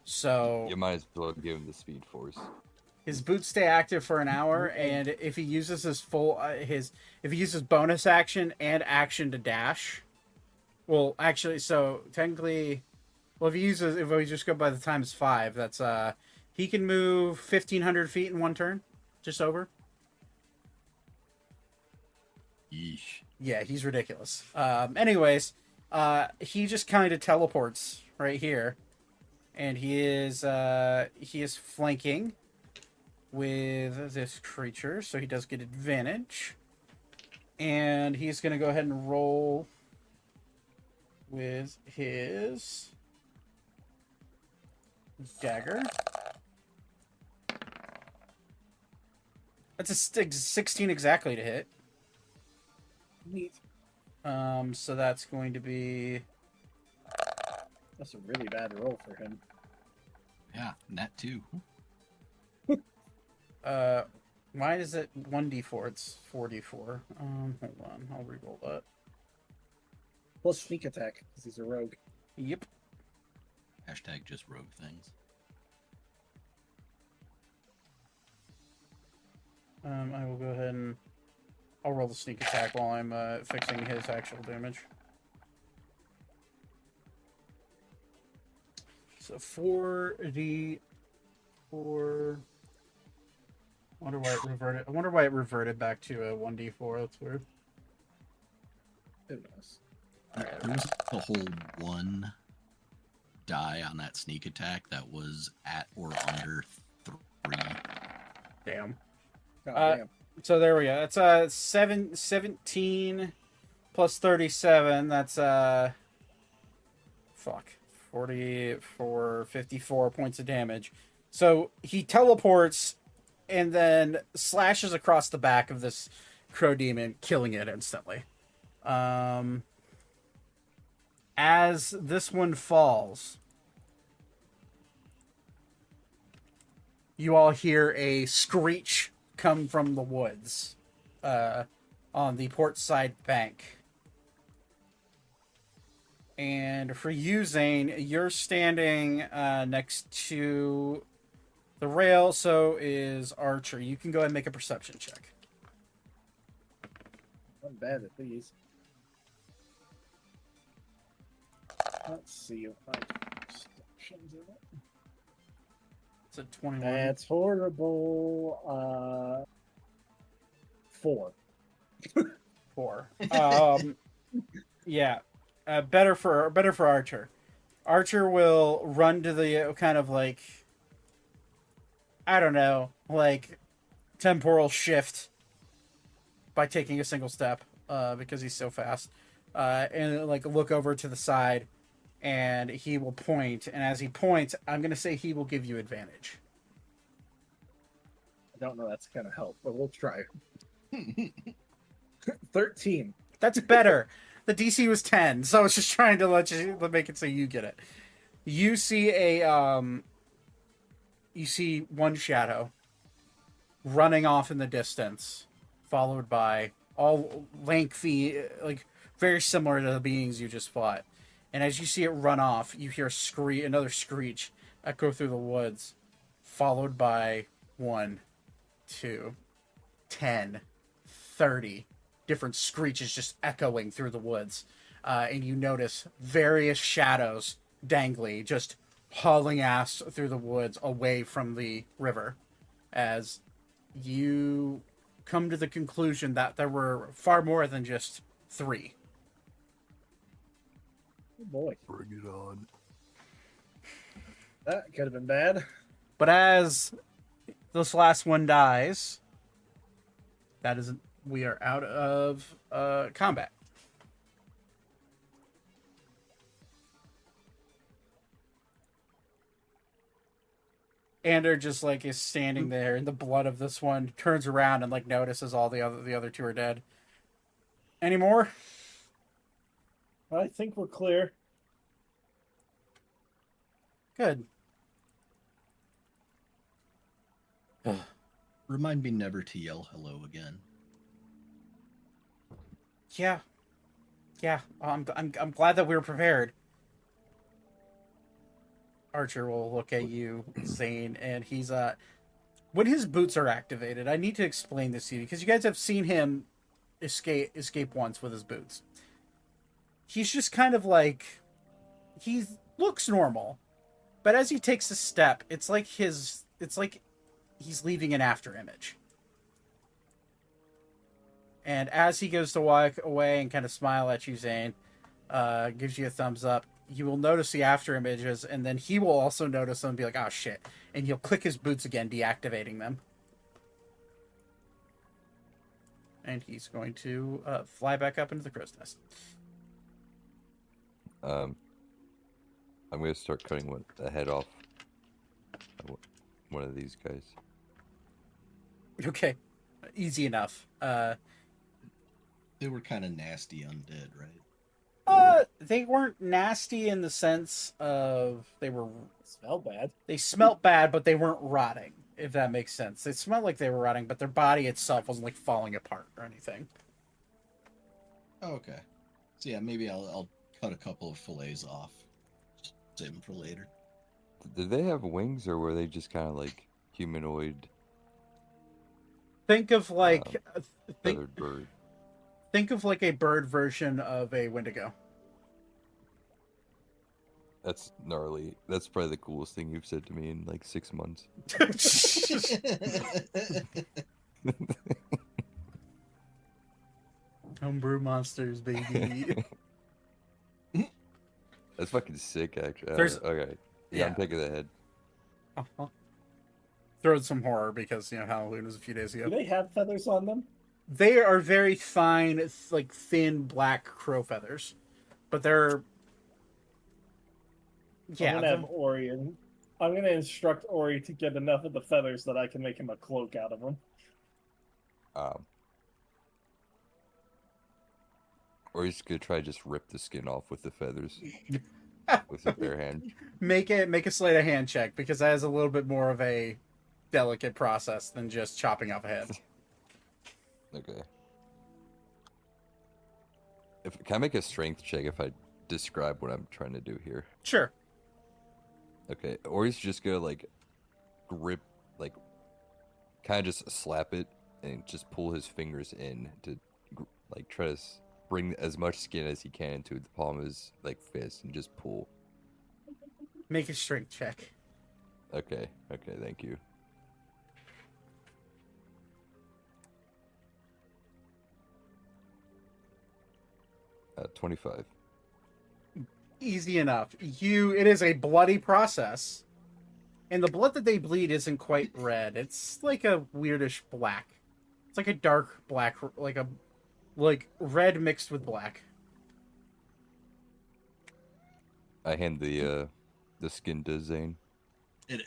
So You might as well give him the speed force. his boots stay active for an hour, and if he uses his if he uses bonus action and action to dash, well, actually, so technically, well, if we just go by the times 5, that's he can move 1,500 feet in 1 turn, just over. Yeesh. Yeah, he's ridiculous. Anyways, he just kind of teleports right here, and he is flanking with this creature, so he does get advantage, and he's gonna go ahead and roll with his dagger. That's a 16 exactly to hit. Neat. So that's going to be That's a really bad roll for him. Yeah, that too. why is it 1d4? It's 4d4. Hold on, I'll reroll that. Plus sneak attack, because he's a rogue. Yep. Hashtag just rogue things. I will go ahead and I'll roll the sneak attack while I'm fixing his actual damage. So 4d4. I wonder why it reverted back to a 1d4. That's weird. Who knows? There was the whole 1 die on that sneak attack that was at or under 3. Damn. God damn. So there we go. That's 17 plus 37. That's 54 points of damage. So he teleports and then slashes across the back of this crow demon, killing it instantly. As this one falls, you all hear a screech come from the woods on the port side bank. And for you, Zane, you're standing next to the rail, so is Archer. You can go ahead and make a perception check. I'm bad at these. Let's see if I can perceptions in it. It's a 21. That's horrible. 4. 4. Yeah. Better for Archer. Archer will run to the kind of like, I don't know, like temporal shift by taking a single step because he's so fast, and like look over to the side, and he will point. And as he points, I'm gonna say he will give you advantage. I don't know that's gonna help, but we'll try. 13. That's better. The DC was 10, so I was just trying to make it so you get it. You see you see one shadow running off in the distance, followed by all lengthy, like very similar to the beings you just fought. And as you see it run off, you hear another screech echo through the woods, followed by 1, 2, 10, 30 different screeches just echoing through the woods. And you notice various shadows dangly, just hauling ass through the woods away from the river, as you come to the conclusion that there were far more than just 3. Oh boy, Bring it on. that could have been bad. But as this last one dies, we are out of combat. Ander just like is standing there in the blood of this one, turns around and like notices all the other 2 are dead. Any more? I think we're clear. Good. Remind me never to yell hello again. Yeah. I'm glad that we were prepared. Archer will look at you, Zane, and he's when his boots are activated, I need to explain this to you because you guys have seen him escape once with his boots. He's just kind of like, he looks normal, but as he takes a step, it's like he's leaving an after image. And as he goes to walk away and kind of smile at you, Zane, gives you a thumbs up, you will notice the after images, and then he will also notice them and be like, oh shit. And he'll click his boots again, deactivating them. And he's going to fly back up into the crow's nest. I'm going to start cutting the head off one of these guys. Okay. Easy enough. They were kind of nasty undead, right? They weren't nasty in the sense of they Smelled bad. They smelt bad, but they weren't rotting, if that makes sense. They smelled like they were rotting, but their body itself wasn't like falling apart or anything. Oh, okay. So yeah, maybe I'll cut a couple of fillets off. Just save them for later. Did they have wings, or were they just kind of like humanoid Think of like feathered bird? think of like a bird version of a Wendigo. That's gnarly. That's probably the coolest thing you've said to me in like 6 months. Homebrew monsters, baby. That's fucking sick, actually. There's- Okay. Yeah, yeah. I'm taking the head. Uh-huh. Throw in some horror because Halloween was a few days Do ago. they have feathers on them? They are very fine, like thin black crow feathers, but they're I'm gonna have Ori, and I'm gonna instruct Ori to get enough of the feathers that I can make him a cloak out of them. Or he's gonna try to just rip the skin off with the feathers with his bare hand. make a sleight of hand check because that is a little bit more of a delicate process than just chopping off a head. Okay. Can I make a strength check if I describe what I'm trying to do here? Sure. Okay. Or he's just gonna like grip, like kind of just slap it and just pull his fingers in to like try to bring as much skin as he can into the palm of his like fist and just pull. Make a strength check. Okay. Okay. Thank you. At 25. Easy enough. It is a bloody process. And the blood that they bleed isn't quite red. It's like a weirdish black. It's like a dark black, like red mixed with black. I hand the skin to Zane.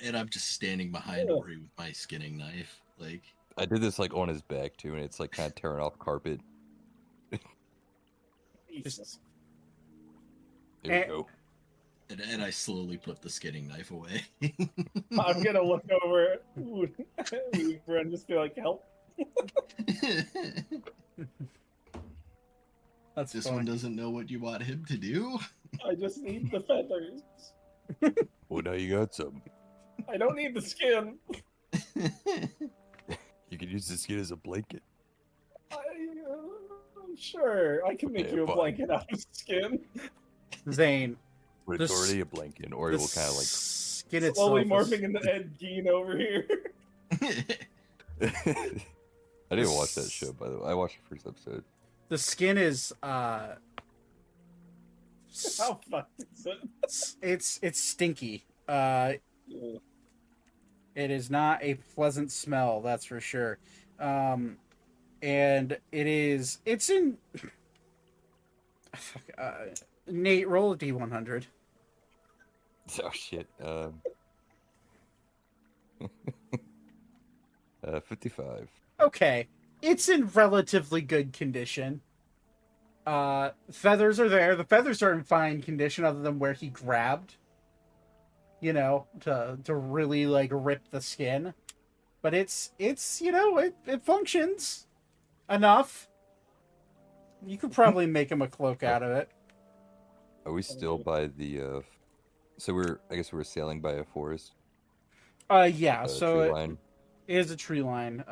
And I'm just standing behind Ori with my skinning knife. Like, I did this like on his back too, and it's like kind of tearing off carpet. Jesus. There we go. and I slowly put the skinning knife away. I'm gonna look over at Weaver and just be like, help. That's This funny. one doesn't know what you want him to do. I just need the feathers. Well, now you got some. I don't need the skin. You can use the skin as a blanket. Sure, I can make Okay, you a fine. blanket out of skin. Zane, But it's This- already a blanket, or it will kind of like. skin itself. Slowly is- morphing into Ed Gein over here. I didn't watch that show, by the way. I watched the first episode. The skin is How fucked is it? it's stinky. It is not a pleasant smell, that's for sure. And it's in. Fuck, Nate, roll a D100. Oh shit. 55. Okay, it's in relatively good condition. Feathers are there. The feathers are in fine condition, other than where he grabbed. To really like rip the skin. But it functions enough. You could probably make him a cloak out of it. Are we still by the? So I guess we're sailing by a forest. Yeah. So Tree it line. is a tree line.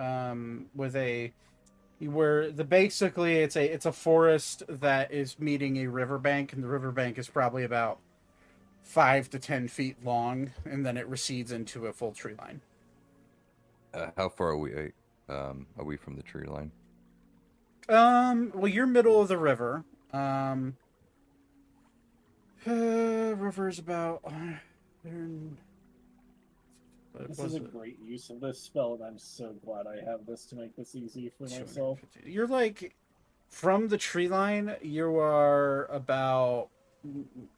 Basically it's a forest that is meeting a riverbank, and the riverbank is probably about 5 to 10 feet long, and then it recedes into a full tree line. How far are we from the tree line? Well, you're middle of the river. River's about. This is a great use of this spell, and I'm so glad I have this to make this easy for myself. You're like, from the tree line, you are about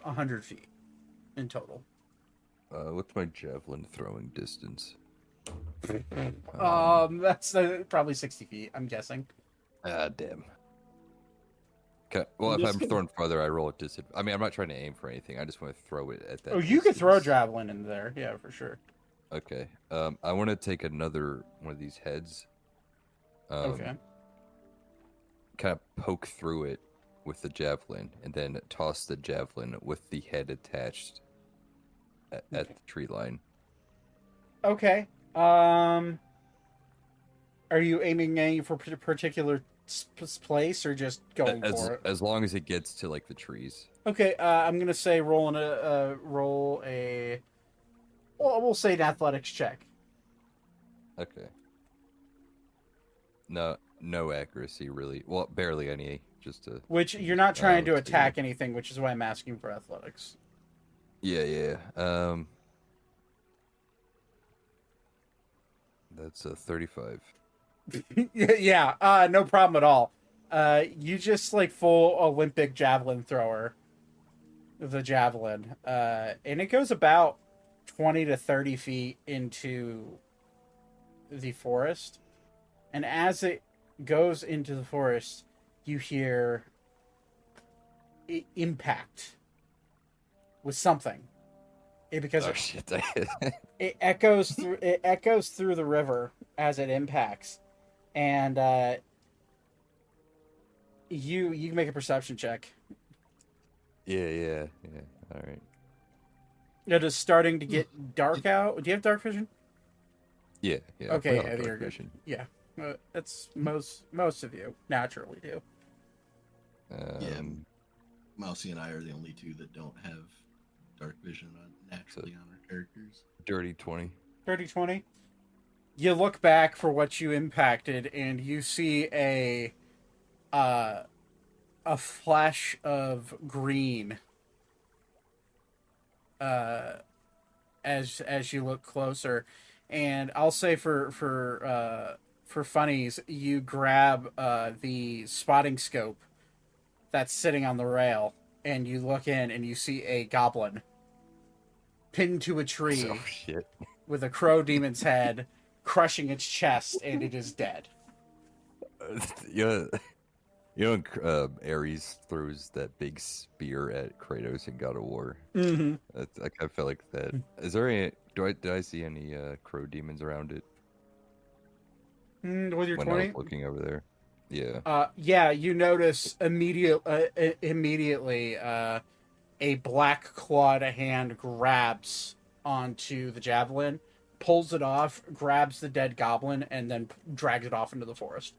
100 feet in total. What's my javelin throwing distance? That's probably 60 feet, I'm guessing. Ah, damn. Okay. Well, if I'm throwing farther, I roll at disadvantage. I mean, I'm not trying to aim for anything. I just want to throw it at that. Oh, you could throw a distance. javelin in there, yeah, for sure. Okay. I want to take another one of these heads. Okay. Kind of poke through it with the javelin, and then toss the javelin with the head attached at the tree line. Okay. Are you aiming any for a particular place, or just going for it? As long as it gets to like the trees. Okay. I'm gonna say roll a. Well, we'll say an athletics check. Okay. No accuracy really. Well, barely any. Just to. Which you're not trying to let's see. attack anything, which is why I'm asking for athletics. Yeah. That's a 35. Yeah, no problem at all. You just like full Olympic javelin thrower the javelin, and it goes about 20 to 30 feet into the forest. And as it goes into the forest, you hear impact with something. Because Oh shit! it echoes through the river as it impacts, and you can make a perception check. Yeah. All right. It is starting to get dark out. Do you have dark vision? Yeah. Okay, I have you're dark good. vision. Yeah, that's most of you naturally do. Yeah, Mousy and I are the only two that don't have dark vision naturally on our characters. Dirty 20. 30-20. You look back for what you impacted, and you see a flash of green. As you look closer, and I'll say for funnies, you grab the spotting scope that's sitting on the rail, and you look in, and you see a goblin pinned to a tree Oh shit! with a crow demon's head crushing its chest, and it is dead. you know, Ares throws that big spear at Kratos in God of War. Mm-hmm. I kind of felt like that. Is there any? Did I see any crow demons around it With your when I 20? was looking over there? Yeah. Yeah, you notice immediately a black clawed hand grabs onto the javelin, pulls it off, grabs the dead goblin, and then drags it off into the forest.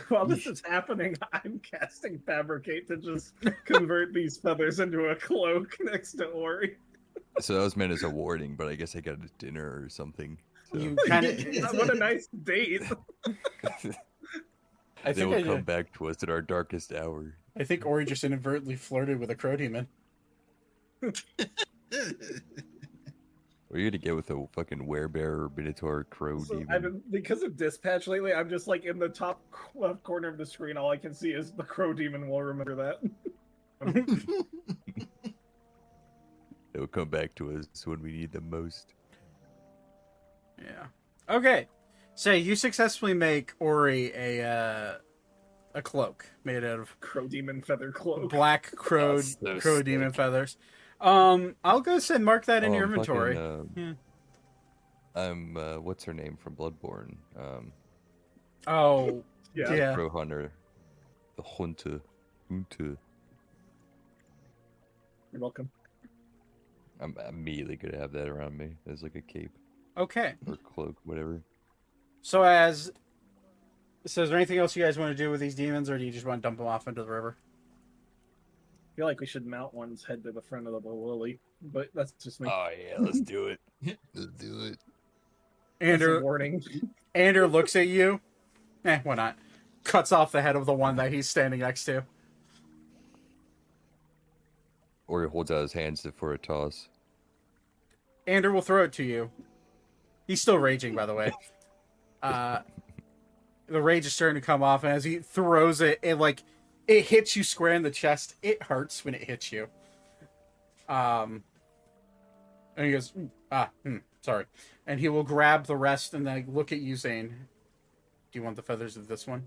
While this is happening, I'm casting Fabricate to just convert these feathers into a cloak next to Ori. So that was meant as a warning, but I guess I got a dinner or something. So. You kind of. What a nice date. I They will think come back to us at our darkest hour. I think Ori just inadvertently flirted with a crow demon. What are you gonna get with a fucking werebear or minotaur crow So demon? because of dispatch lately, I'm just like in the top left corner of the screen. All I can see is the crow demon. Will remember that. They will come back to us when we need them most. Yeah. Okay. So you successfully make Ori a cloak made out of Crow demon feather cloak. black crow That's so crow sick. demon feathers. I'll go ahead and mark that in Oh, your I'm inventory. fucking, I'm what's her name from Bloodborne? Oh, Yeah. yeah. Crow hunter, the Hunter. You're welcome. I'm immediately gonna have that around me as like a cape Okay. or cloak, whatever. So is there anything else you guys want to do with these demons, or do you just want to dump them off into the river? I feel like we should mount one's head to the front of the lily, but that's just me. Oh yeah, let's do it. Let's do it. That's a Andrew warning. Andrew looks at you. Why not? Cuts off the head of the one that he's standing next to. Or he holds out his hands for a toss. Andrew will throw it to you. He's still raging, by the way. The rage is starting to come off, and as he throws it, it hits you square in the chest. It hurts when it hits you. And he goes, sorry. And he will grab the rest and then look at you, saying, "Do you want the feathers of this one?"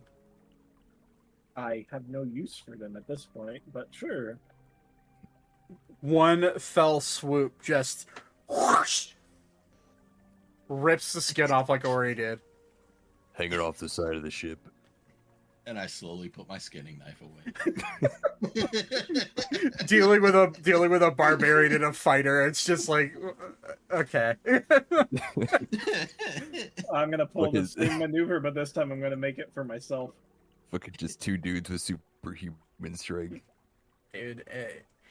I have no use for them at this point, but sure. One fell swoop just whoosh, rips the skin off like Ori did. Hang it off the side of the ship. And I slowly put my skinning knife away. dealing with a barbarian and a fighter, it's just like, okay. I'm gonna pull Look the at- same maneuver, but this time I'm gonna make it for myself. Fucking just two dudes with superhuman strength. Dude,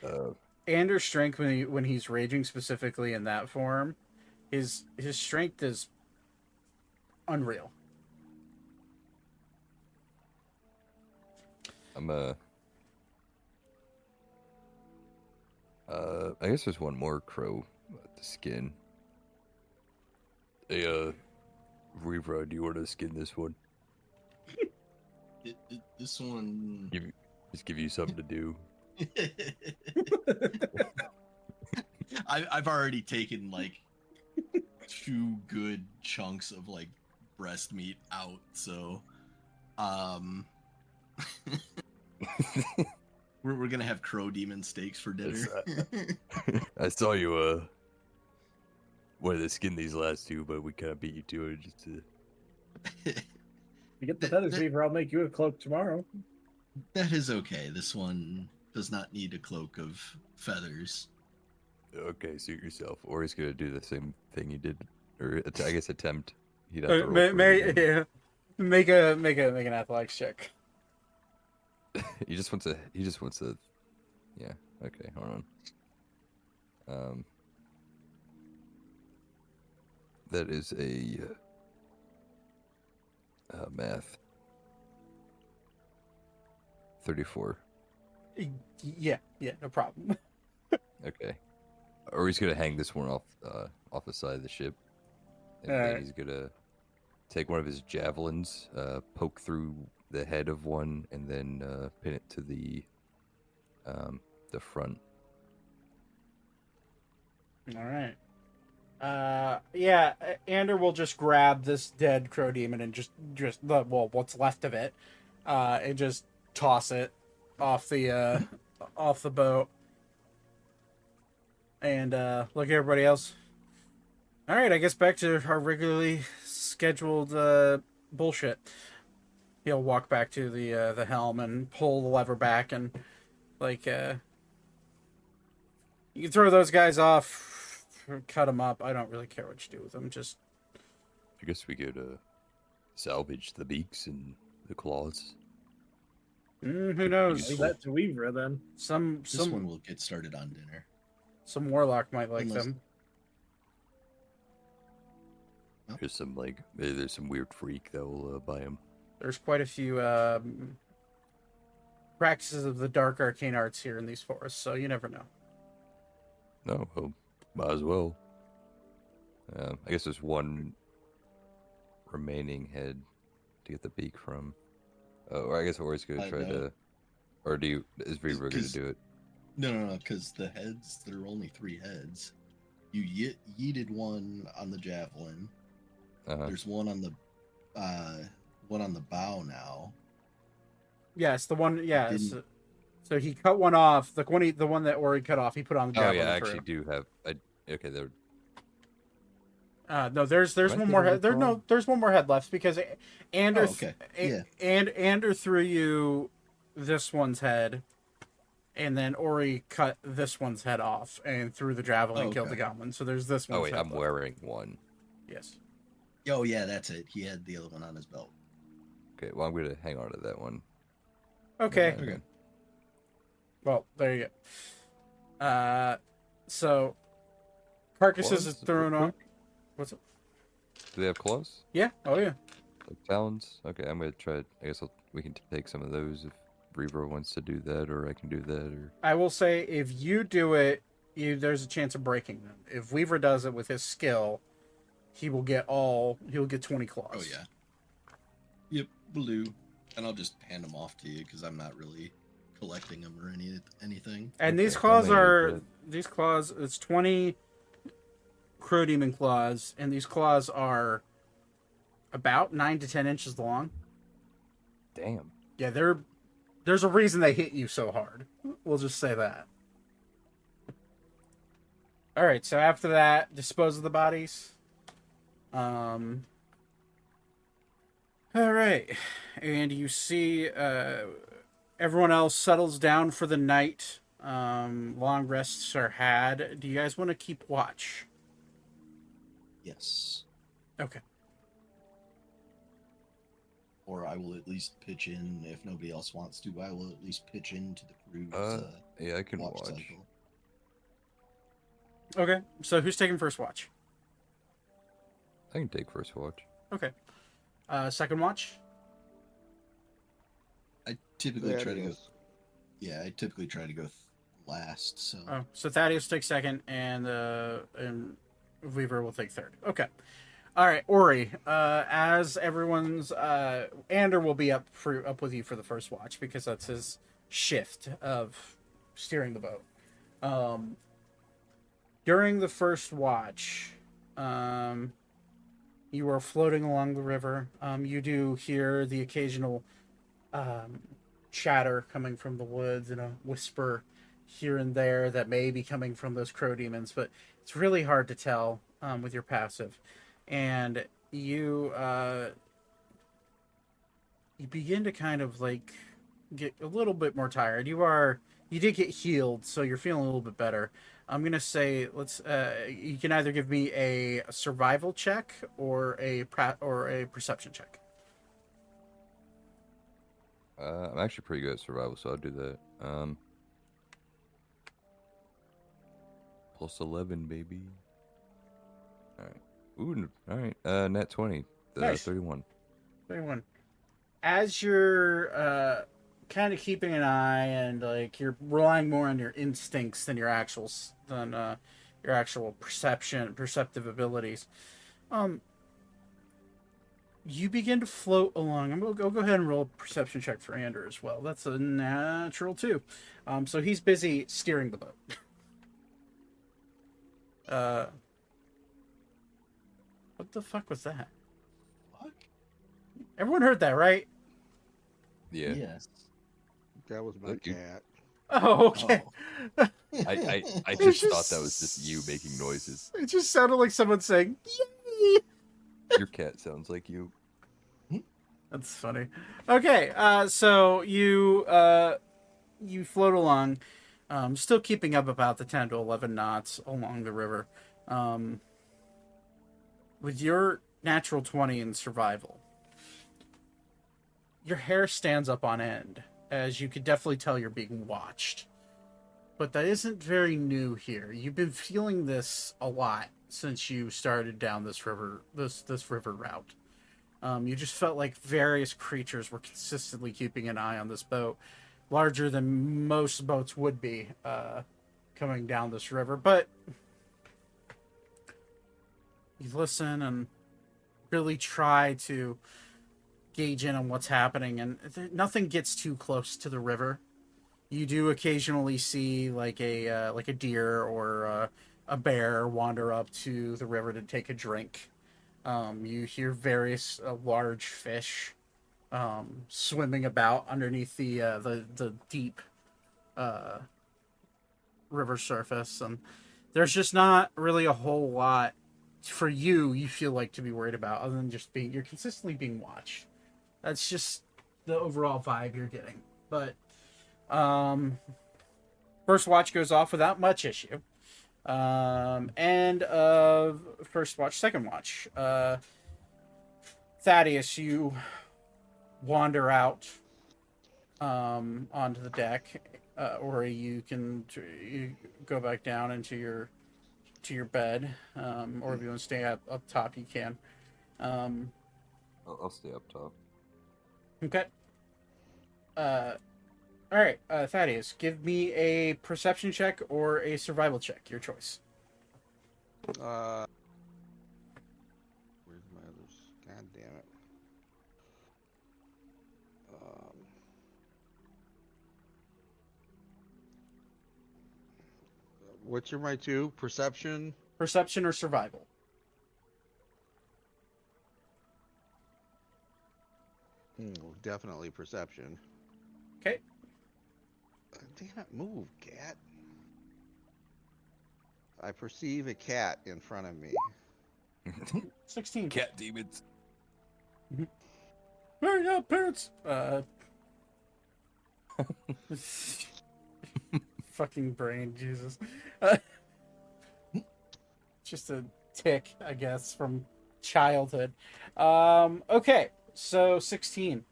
Uh, Anders' strength when he's raging, specifically in that form, his strength is unreal. I'm I guess there's one more crow to skin. Hey, Reaver, do you want to skin this one? This one. Give you something to do. I've already taken like 2 good chunks of like breast meat out, so we're gonna have crow demon steaks for dinner. I saw you wanted to skin these last 2, but we kind of beat you to it just to. If you get the feathers, Weaver, I'll make you a cloak tomorrow. That is okay. This one does not need a cloak of feathers. Okay, suit yourself. Or he's gonna do the same thing he did, or I guess attempt. He'd have to roll for it again. Make an athletics check. He just wants to. Yeah. Okay. Hold on. That is a math. 34. Yeah, no problem. Okay. Or he's gonna hang this one off the side of the ship, and then Alright. he's gonna take one of his javelins, poke through the head of one, and then pin it to the front. All right. Yeah, Ander will just grab this dead crow demon and just what's left of it, and just toss it off the boat. And look at everybody else. All right, I guess back to our regularly scheduled bullshit. He'll walk back to the helm and pull the lever back, and like you can throw those guys off, cut them up. I don't really care what you do with them. Just I guess we could salvage the beaks and the claws. who knows? Leave that to Weaver then. This one will get started on dinner. Some warlock might like Unless- them. There's some maybe there's some weird freak that will buy them. There's quite a few practices of the dark arcane arts here in these forests, so you never know. No, well, might as well. I guess there's one remaining head to get the beak from. Or I guess Ori's gonna try to. Or is Reaver gonna do it? No, because the heads, there are only 3 heads. You yeeted one on the javelin. There's one on the bow now. Yes, the one. Yeah, so he cut one off. The one that Ori cut off, he put on the Oh javelin. yeah, I actually do have. Okay, there. No, there's Might one be more able head. to There's one more head left because Ander okay. Yeah. and Ander threw you this one's head, and then Ori cut this one's head off and threw the javelin and killed the okay. goblin. So there's this one. Oh wait, I'm wearing one. Yes. Oh yeah, that's it. He had the other one on his belt. Okay, well I'm gonna hang on to that one. Okay. Okay. Well, there you go. So carcasses Claws? is thrown on. What's it? Do they have claws? Yeah. Oh yeah. Like talons? Okay, I'm gonna try. I guess we can take some of those if Reaver wants to do that, or I can do that, or. I will say if you do it, there's a chance of breaking them. If Weaver does it with his skill, he'll get 20 claws. Oh yeah. Yep, blue. And I'll just hand them off to you because I'm not really collecting them or anything. And these Okay, claws how many are is these claws. It's 20 crow demon claws, and these claws are about 9 to 10 inches long. Damn. Yeah, there's a reason they hit you so hard. We'll just say that. All right, so after that, dispose of the bodies. All right, and you see everyone else settles down for the night. Long rests are had. Do you guys want to keep watch? Yes. Okay. Or I will at least pitch in if nobody else wants to. I will at least pitch into the crew's Yeah, I can watch. cycle. Okay, so who's taking first watch? I can take first watch. Okay. Second watch? I typically There try it to go. is. Yeah, I typically try to go last. So Oh, so Thaddeus takes second, and Weaver will take third. Okay. All right, Ori. As everyone's Ander will be up with you for the first watch because that's his shift of steering the boat. During the first watch, you are floating along the river. You do hear the occasional chatter coming from the woods and a whisper here and there that may be coming from those crow demons, but it's really hard to tell with your passive. And you begin to kind of like get a little bit more tired. You did get healed, so you're feeling a little bit better. I'm gonna say you can either give me a survival check or a perception check. I'm actually pretty good at survival, so I'll do that. Plus 11, baby. All right. Ooh, all right. Nat 20. Nice. 31. 31. As you're kind of keeping an eye and like you're relying more on your instincts than your actual perceptive abilities, you begin to float along. I'll go ahead and roll a perception check for Ander as well. That's a natural 2. So he's busy steering the boat. What the fuck was that? Fuck? Everyone heard that, right? Yeah. Yes. That was my Look, you- cat. Oh, okay. Oh. I It's just just- thought that was just you making noises. It just sounded like someone saying, "Yay!" Your cat sounds like you. That's funny. Okay, so you float along, still keeping up about the 10 to 11 knots along the river. With your natural 20 in survival, your hair stands up on end, as you could definitely tell you're being watched. But that isn't very new here. You've been feeling this a lot since you started down this river route. You just felt like various creatures were consistently keeping an eye on this boat, larger than most boats would be coming down this river. But you listen and really try to gauge in on what's happening, and nothing gets too close to the river. You do occasionally see like a deer or a bear wander up to the river to take a drink. You hear various large fish swimming about underneath the deep river surface, and there's just not really a whole lot for you feel like to be worried about, other than just you're consistently being watched. That's just the overall vibe you're getting. But first watch goes off without much issue. End of first watch, second watch. Thaddeus, you wander out onto the deck, or you go back down into your bed, or if you want to stay up top, you can. I'll stay up top. Okay. All right, Thaddeus, give me a perception check or a survival check, your choice. Where's my others? God damn it. Which are my two? Perception? Perception or survival? Definitely perception. Okay. Damn it, move, cat. I perceive a cat in front of me. 16. Cat demons. Hurry up, parents! Fucking brain, Jesus. Just a tick, I guess, from childhood. Okay, so 16.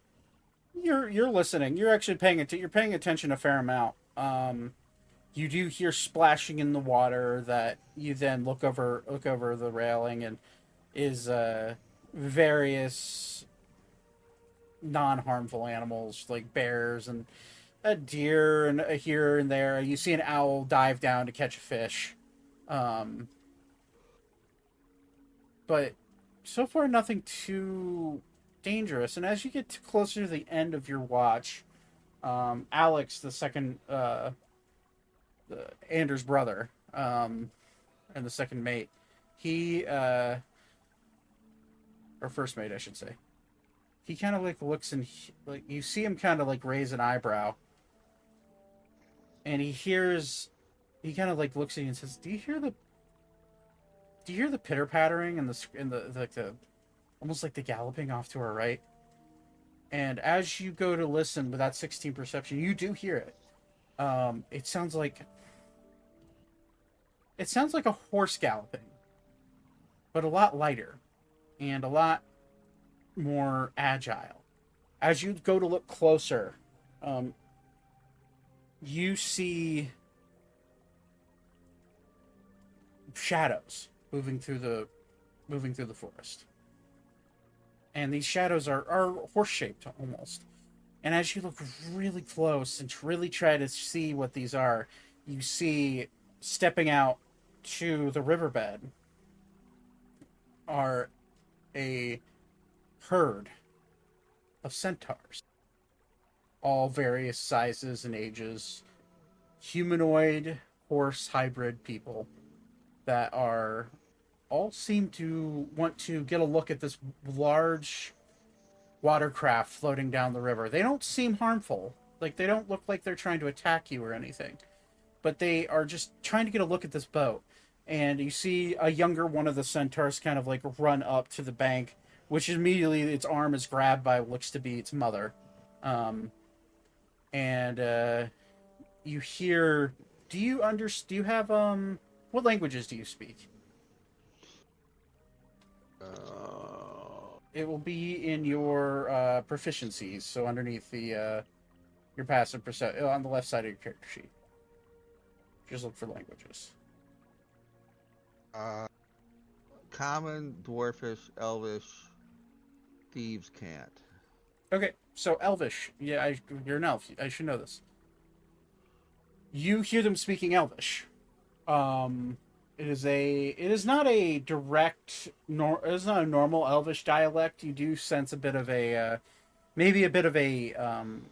You're listening. You're actually you're paying attention a fair amount. You do hear splashing in the water that you then look over the railing, and is various non-harmful animals like bears and a deer and a here and there. You see an owl dive down to catch a fish. But so far, nothing too dangerous. And as you get closer to the end of your watch, Alex, the second, Anders' brother, and the second mate, he, or first mate, I should say, he kind of like looks and like you see him kind of like raise an eyebrow, and he kind of like looks at you and says, "Do you hear the pitter pattering and the like the almost like the galloping off to our right?" And as you go to listen with that 16 perception, you do hear it. It sounds like a horse galloping, but a lot lighter and a lot more agile. As you go to look closer, you see shadows moving through the forest, and these shadows are horse shaped almost. And as you look really close and really try to see what these are, you see stepping out to the riverbed are a herd of centaurs, all various sizes and ages, humanoid horse hybrid people that are all seem to want to get a look at this large watercraft floating down the river. They don't seem harmful. Like, they don't look like they're trying to attack you or anything, but they are just trying to get a look at this boat. And you see a younger one of the centaurs kind of like run up to the bank, which immediately its arm is grabbed by what looks to be its mother. You hear, do you have, what languages do you speak? It will be in your proficiencies, so underneath the your passive perception on the left side of your character sheet. Just look for languages. Common, dwarfish, elvish, thieves can't. Okay, so Elvish. Yeah, you're an elf. I should know this. You hear them speaking Elvish. It is not a direct, it is not a normal Elvish dialect. You do sense a bit of a, maybe a bit of a,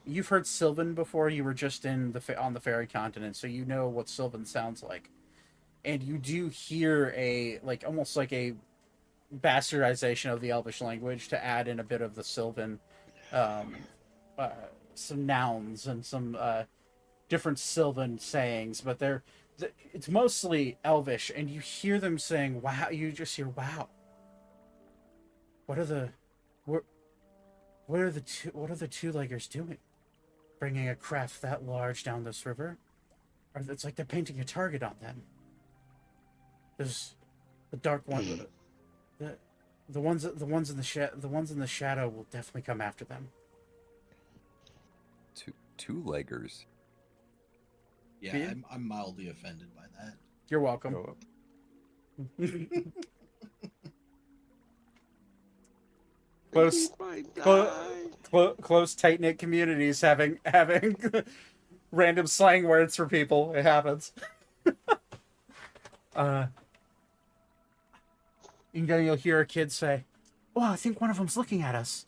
you've heard Sylvan before. You were just on the fairy continent, so you know what Sylvan sounds like. And you do hear almost like a bastardization of the Elvish language to add in a bit of the Sylvan, some nouns and some different Sylvan sayings, but it's mostly Elvish, and you hear them saying, "Wow!" You just hear, "Wow." What are the two-leggers doing? Bringing a craft that large down this river? Or it's like they're painting a target on them. There's the dark one. The ones in the shadow will definitely come after them. Two-leggers. Yeah, I'm mildly offended by that. You're welcome. Close, tight-knit communities having random slang words for people. It happens. And then you'll hear a kid say, "Oh, I think one of them's looking at us."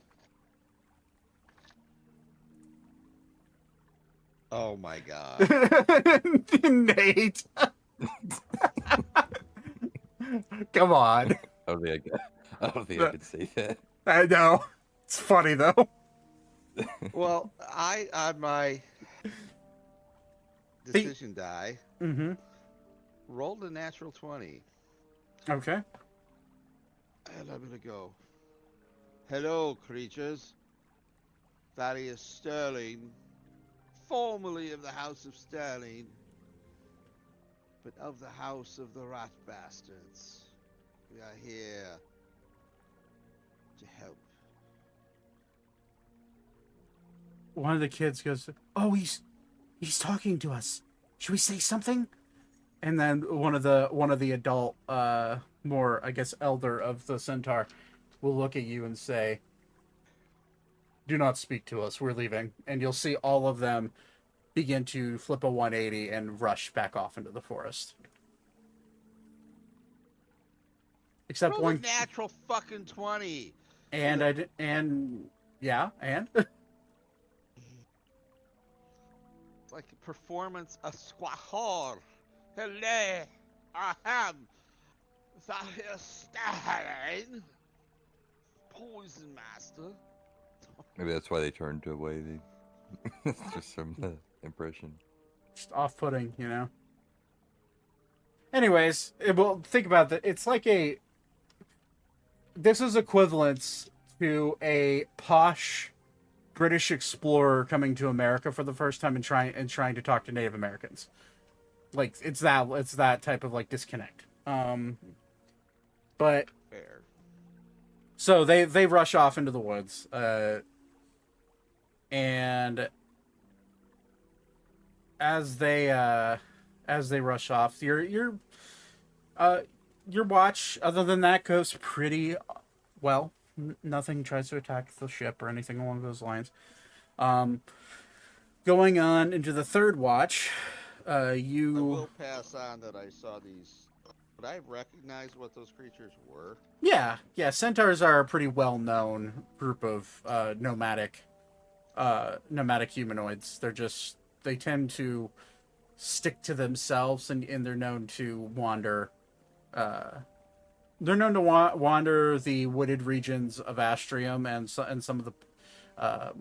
Oh my god. Nate. Come on. I don't think I could say that. I know. It's funny though. Well, I on my decision die rolled a natural 20. Okay. And I'm gonna go. Hello, creatures. Thaddeus Sterling, formerly of the House of Sterling, but of the House of the Rat Bastards. We are here to help. One of the kids goes, "Oh, he's talking to us. Should we say something?" And then one of the adult, more, I guess, elder of the centaur will look at you and say, "Do not speak to us. We're leaving." And you'll see all of them begin to flip a 180 and rush back off into the forest. Except Roll one a natural fucking 20. and and It's like performance a squahor. Hello, I am Stein, Poison Master. Maybe that's why they turned away. Just from the impression. just off-putting, you know. Anyways, well, think about that. It's like this is equivalent to a posh British explorer coming to America for the first time and trying to talk to Native Americans. Like it's that type of like disconnect. But Fair. so they rush off into the woods, and as they rush off, your watch, other than that, goes pretty well. Nothing tries to attack the ship or anything along those lines. Going on into the third watch, I you will pass on that I saw these. Would I recognize what those creatures were? yeah, centaurs are a pretty well known group of nomadic humanoids. They tend to stick to themselves, and they're known to wander. They're known to wander the wooded regions of Astrium and some of the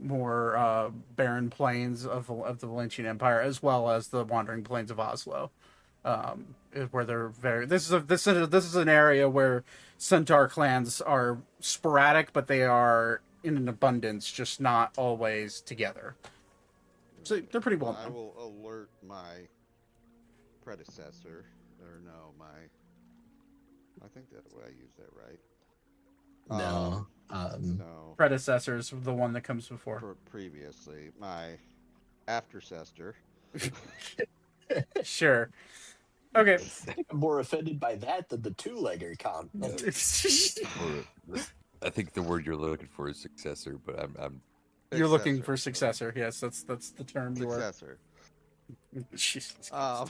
more barren plains of the Valentian Empire, as well as the wandering plains of Oslo, where they're very. This is an area where centaur clans are sporadic, but they are in an abundance, just not always together. So they're pretty well I known. will alert my predecessor, or no, I think that I used that right. No. No, Predecessors, the one that comes before. previously my aftercessor. Sure. Okay. I'm more offended by that than the two-legger comment. Or, I think the word you're looking for is successor, but I'm You're looking for successor. Yes, that's the term you are. Successor. Jesus Um,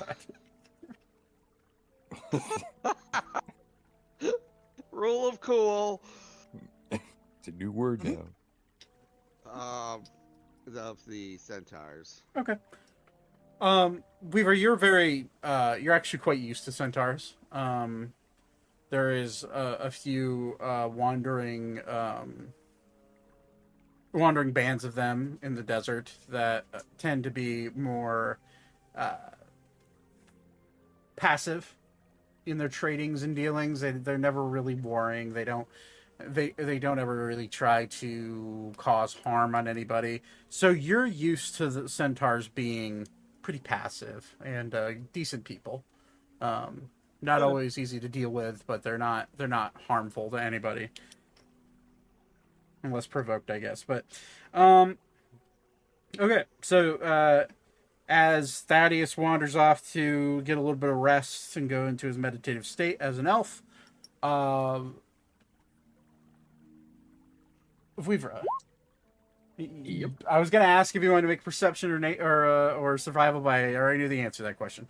Rule of cool. it's a new word now. Of the centaurs. Okay. Weaver, you're actually quite used to centaurs. There is a few wandering bands of them in the desert that tend to be more passive in their tradings and dealings. They're never really warring. They don't ever really try to cause harm on anybody. So you're used to the centaurs being pretty passive and decent people. Not always easy to deal with, but they're not harmful to anybody unless provoked, I guess. But okay, so as Thaddeus wanders off to get a little bit of rest and go into his meditative state as an elf, Weaver. Yep. I was gonna ask if you wanted to make perception or survival, but I already knew the answer to that question.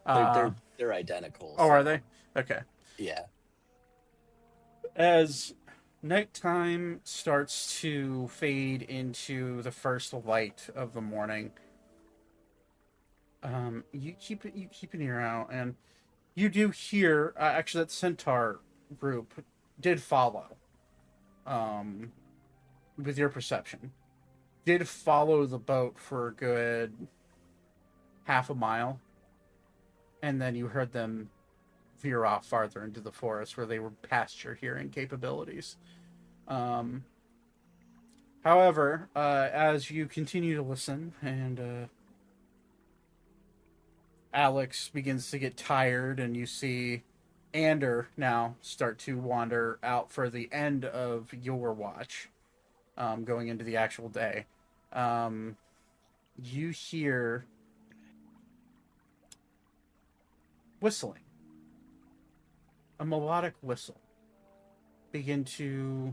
They're identical. Oh, so, are they? Okay. Yeah. As nighttime starts to fade into the first light of the morning, you keep an ear out, and you do hear actually that centaur group did follow. With your perception, did follow the boat for a good half a mile, and then you heard them veer off farther into the forest where they were past your hearing capabilities. However, as you continue to listen, and Alex begins to get tired, and you see Ander now start to wander out for the end of your watch, going into the actual day. You hear whistling. A melodic whistle begin to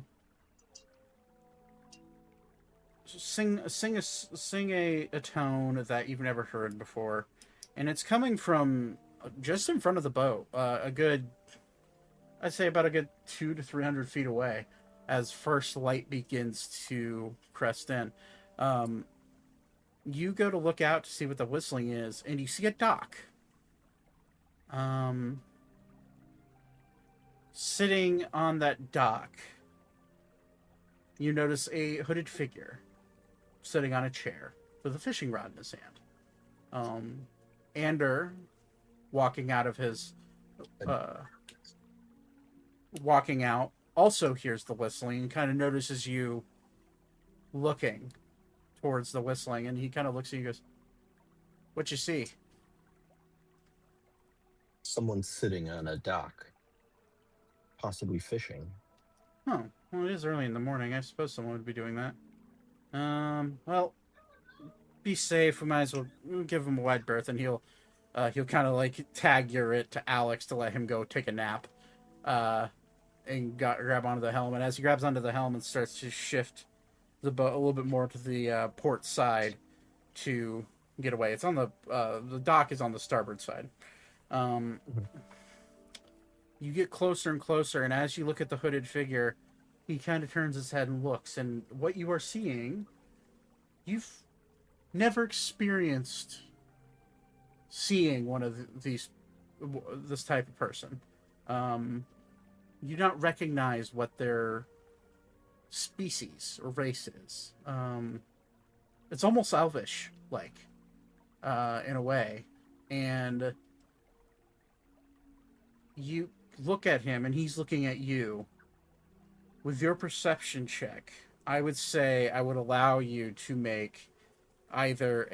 sing a tone that you've never heard before, and it's coming from just in front of the boat, a good, I'd say about a good 200 to 300 feet away, as first light begins to crest in. You go to look out to see what the whistling is, and you see a dock. Sitting on that dock, you notice a hooded figure sitting on a chair with a fishing rod in his hand. Ander, walking out of his, walking out, also hears the whistling and kind of notices you looking towards the whistling, and he kind of looks at you and goes, "What you see?" Someone sitting on a dock, possibly fishing. Oh, well, it is early in the morning. I suppose someone would be doing that. Well, be safe. We might as well give him a wide berth, and he'll kind of like tag it to Alex to let him go take a nap, and grab onto the helm. And as he grabs onto the helm and starts to shift the boat a little bit more to the port side to get away. It's on the dock is on the starboard side. You get closer and closer, and as you look at the hooded figure, he kind of turns his head and looks, and what you are seeing, you've never experienced seeing one of this type of person. You don't recognize what their species or race is. It's almost elvish, like, in a way, and you look at him, and he's looking at you. With your perception check, I would say I would allow you to make either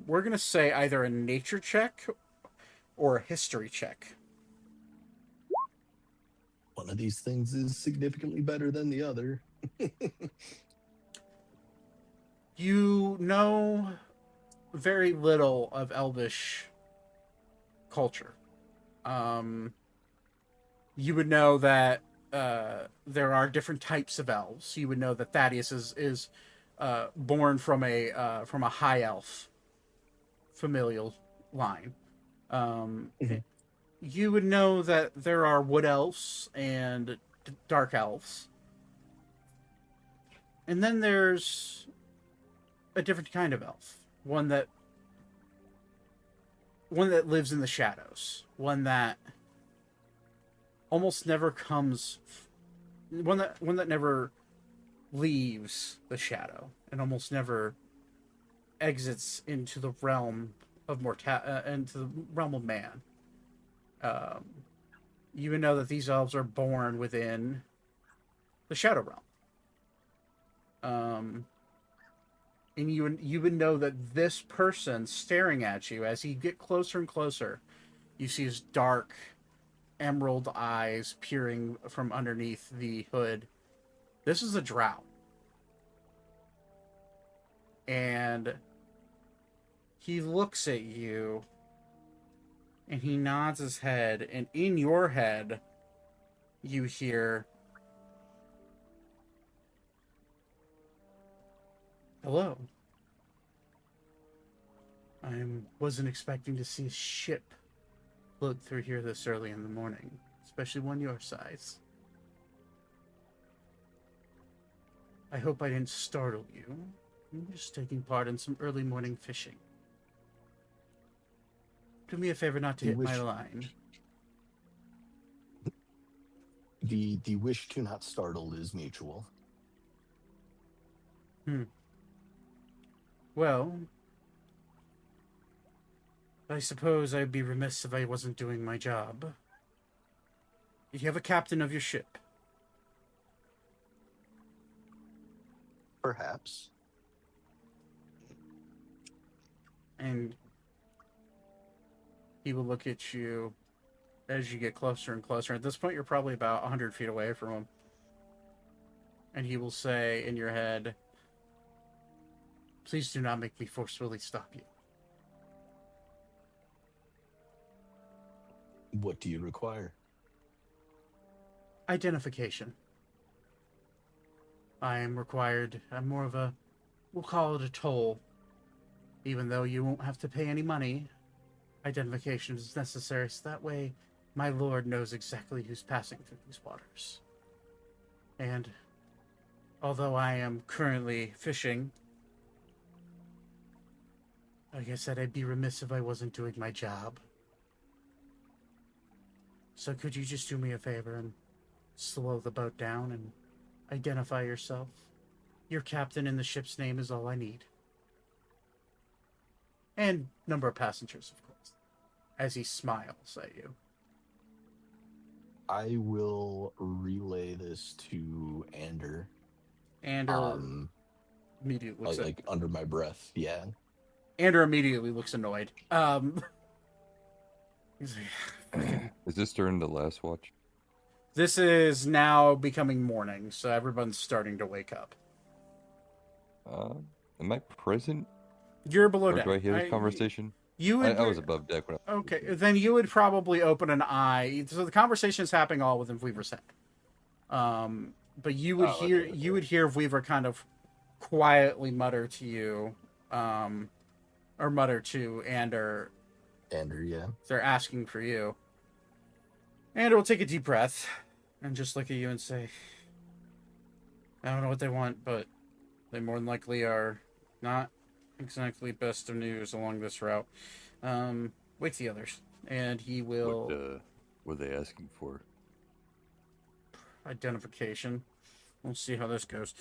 we're going to say either a nature check or a history check. One of these things is significantly better than the other. You know very little of Elvish culture. You would know that there are different types of elves. You would know that Thaddeus is born from a high elf familial line. You would know that there are wood elves and dark elves, and then there's a different kind of elf, one that lives in the shadows, one that almost never comes, one that never leaves the shadow and almost never exits into the realm of into the realm of man. You would know that these elves are born within the shadow realm. And you would know that this person staring at you, as you get closer and closer, you see his dark emerald eyes peering from underneath the hood. This is a drow. And he looks at you, and he nods his head, and in your head, you hear, "Hello. I wasn't expecting to see a ship float through here this early in the morning, especially one your size. I hope I didn't startle you. I'm just taking part in some early morning fishing. Do me a favor not to hit my line." The wish to not startle is mutual. Well, I suppose I'd be remiss if I wasn't doing my job. You have a captain of your ship. Perhaps. And he will look at you as you get closer and closer. At this point, you're probably about 100 feet away from him. And he will say in your head, "Please do not make me forcefully stop you." What do you require? Identification. I'm more of a, we'll call it a toll. Even though you won't have to pay any money, identification is necessary, so that way my lord knows exactly who's passing through these waters. And although I am currently fishing, like I said, I'd be remiss if I wasn't doing my job. So could you just do me a favor and slow the boat down and identify yourself? Your captain and the ship's name is all I need. And number of passengers, of course, as he smiles at you. I will relay this to Ander. Ander immediately looks like under my breath. Yeah. Ander immediately looks annoyed. He's like, Is this during the last watch? this is now becoming morning, so everyone's starting to wake up. Am I present? You're below Or deck. do I hear this conversation? You would, I was above deck when I okay, then you would probably open an eye. So the conversation is happening all within Weaver's head. But you would you would hear Weaver kind of quietly mutter to you, or mutter to Ander. Ander, yeah. They're asking for you. Ander will take a deep breath and just look at you and say, I don't know what they want, but they more than likely are not exactly best of news along this route. Wake the others. And he will... What are they asking for? Identification. We'll see how this goes.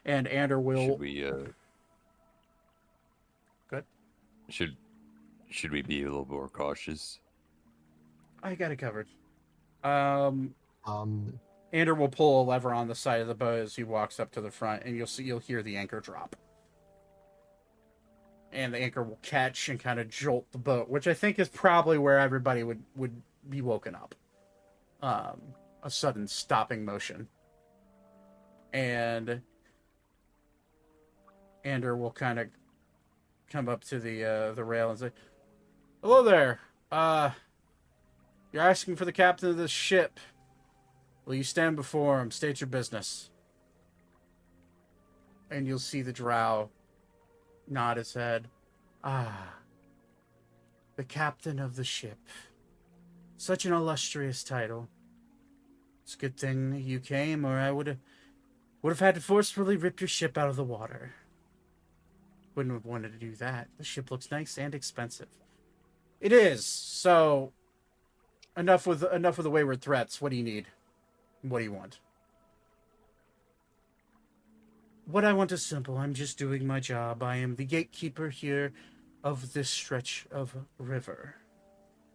And Ander will... Should we, Good. Should we be a little more cautious? I got it covered. Um, Ander will pull a lever on the side of the boat as he walks up to the front, and you'll hear the anchor drop. And the anchor will catch and kind of jolt the boat, which I think is probably where everybody would be woken up. A sudden stopping motion. And Ander will kind of come up to the rail and say, hello there. You're asking for the captain of this ship. Will you stand before him? State your business. And you'll see the drow nod his head. Ah, the captain of the ship. Such an illustrious title. It's a good thing you came, or I would have had to forcefully rip your ship out of the water. Wouldn't have wanted to do that. The ship looks nice and expensive. It is. So enough with the wayward threats. What do you need? What do you want? What I want is simple. I'm just doing my job. I am the gatekeeper here of this stretch of river.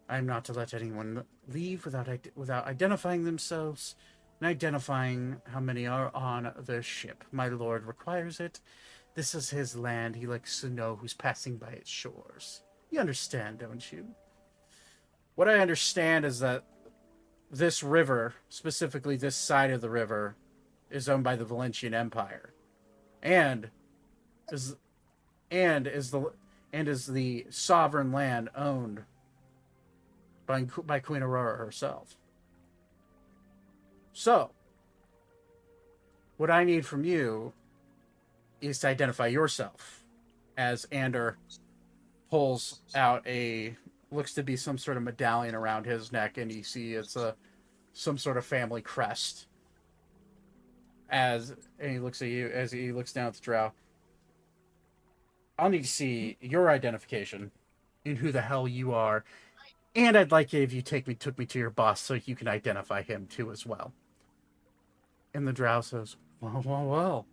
I'm not to let anyone leave without identifying themselves and identifying how many are on their ship. My lord requires it. This is his land. He likes to know who's passing by its shores. You understand, don't you? What I understand is that this river, specifically this side of the river, is owned by the Valentian Empire. And is the sovereign land owned by Queen Aurora herself. So, what I need from you is to identify yourself, as Ander pulls out looks to be some sort of medallion around his neck, and you see it's some sort of family crest. And he looks at you as he looks down at the drow. I'll need to see your identification and who the hell you are. And I'd like it if you took me to your boss so you can identify him too as well. And the drow says, well.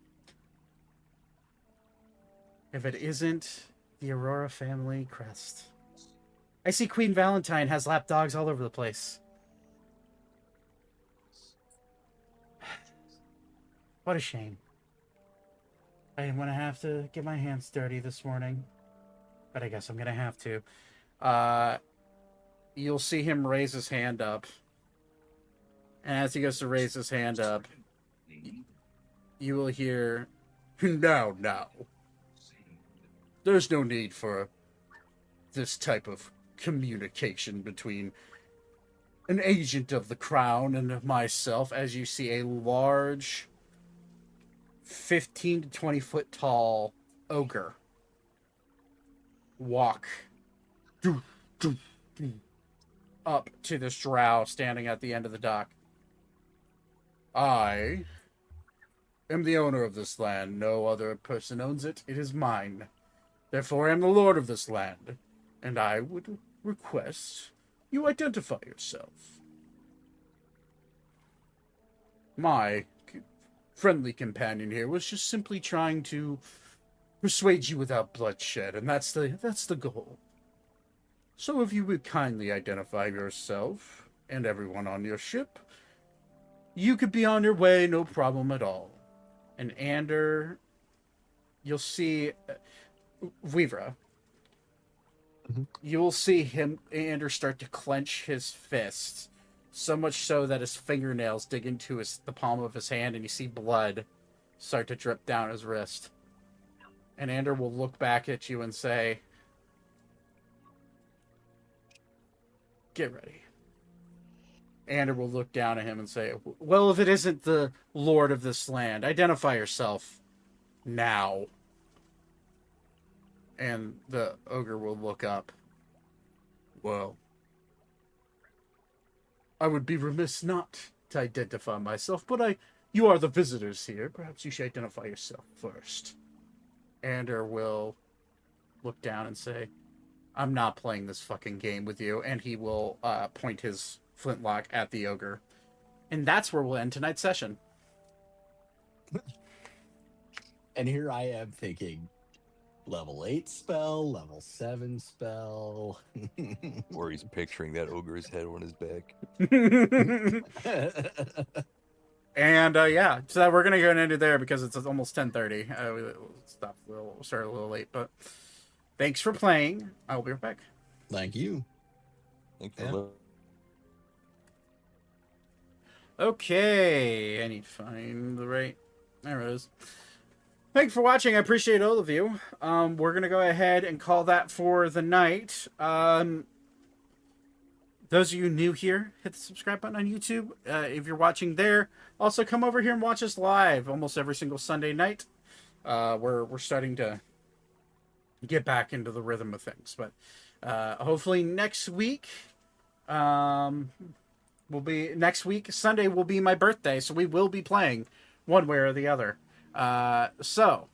If it isn't the Aurora family crest. I see Queen Valentine has lap dogs all over the place. What a shame. I didn't want to have to get my hands dirty this morning, but I guess I'm going to have to. You'll see him raise his hand up. And as he goes to raise his hand up, you will hear, no. There's no need for this type of communication between an agent of the crown and myself, as you see a large 15 to 20 foot tall ogre walk up to this drow standing at the end of the dock. I am the owner of this land. No other person owns it. It is mine. Therefore, I am the lord of this land. And I would request you identify yourself. My friendly companion here was just simply trying to persuade you without bloodshed, and that's the goal. So if you would kindly identify yourself and everyone on your ship, you could be on your way, no problem at all. And Ander, you'll see Weavra. You will see Ander start to clench his fists, so much so that his fingernails dig into the palm of his hand, and you see blood start to drip down his wrist. And Ander will look back at you and say, "Get ready." Ander will look down at him and say, "Well, if it isn't the lord of this land, identify yourself now." And the ogre will look up. "Well, I would be remiss not to identify myself, but you are the visitors here. Perhaps you should identify yourself first." Ander will look down and say, "I'm not playing this fucking game with you," and he will point his flintlock at the ogre. And that's where we'll end tonight's session. And here I am thinking, level 8 spell, level 7 spell. Or he's picturing that ogre's head on his back. And yeah, so we're gonna go and end it there because it's almost 10:30. We'll start a little late, but thanks for playing. I will be right back. Thank you. Thank you. Yeah. Okay, I need to find the right. There it is. Thanks for watching. I appreciate all of you. We're gonna go ahead and call that for the night. Those of you new here, hit the subscribe button on YouTube. If you're watching there, also come over here and watch us live almost every single Sunday night. We're starting to get back into the rhythm of things, but hopefully next week, Sunday will be my birthday, so we will be playing one way or the other. Until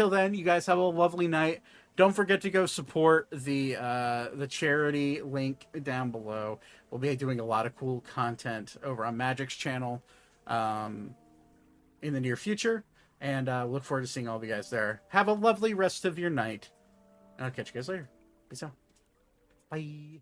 then, you guys have a lovely night. Don't forget to go support the charity link down below. We'll be doing a lot of cool content over on Magic's channel in the near future, and look forward to seeing all of you guys there. Have a lovely rest of your night, and I'll catch you guys later. Peace out. Bye.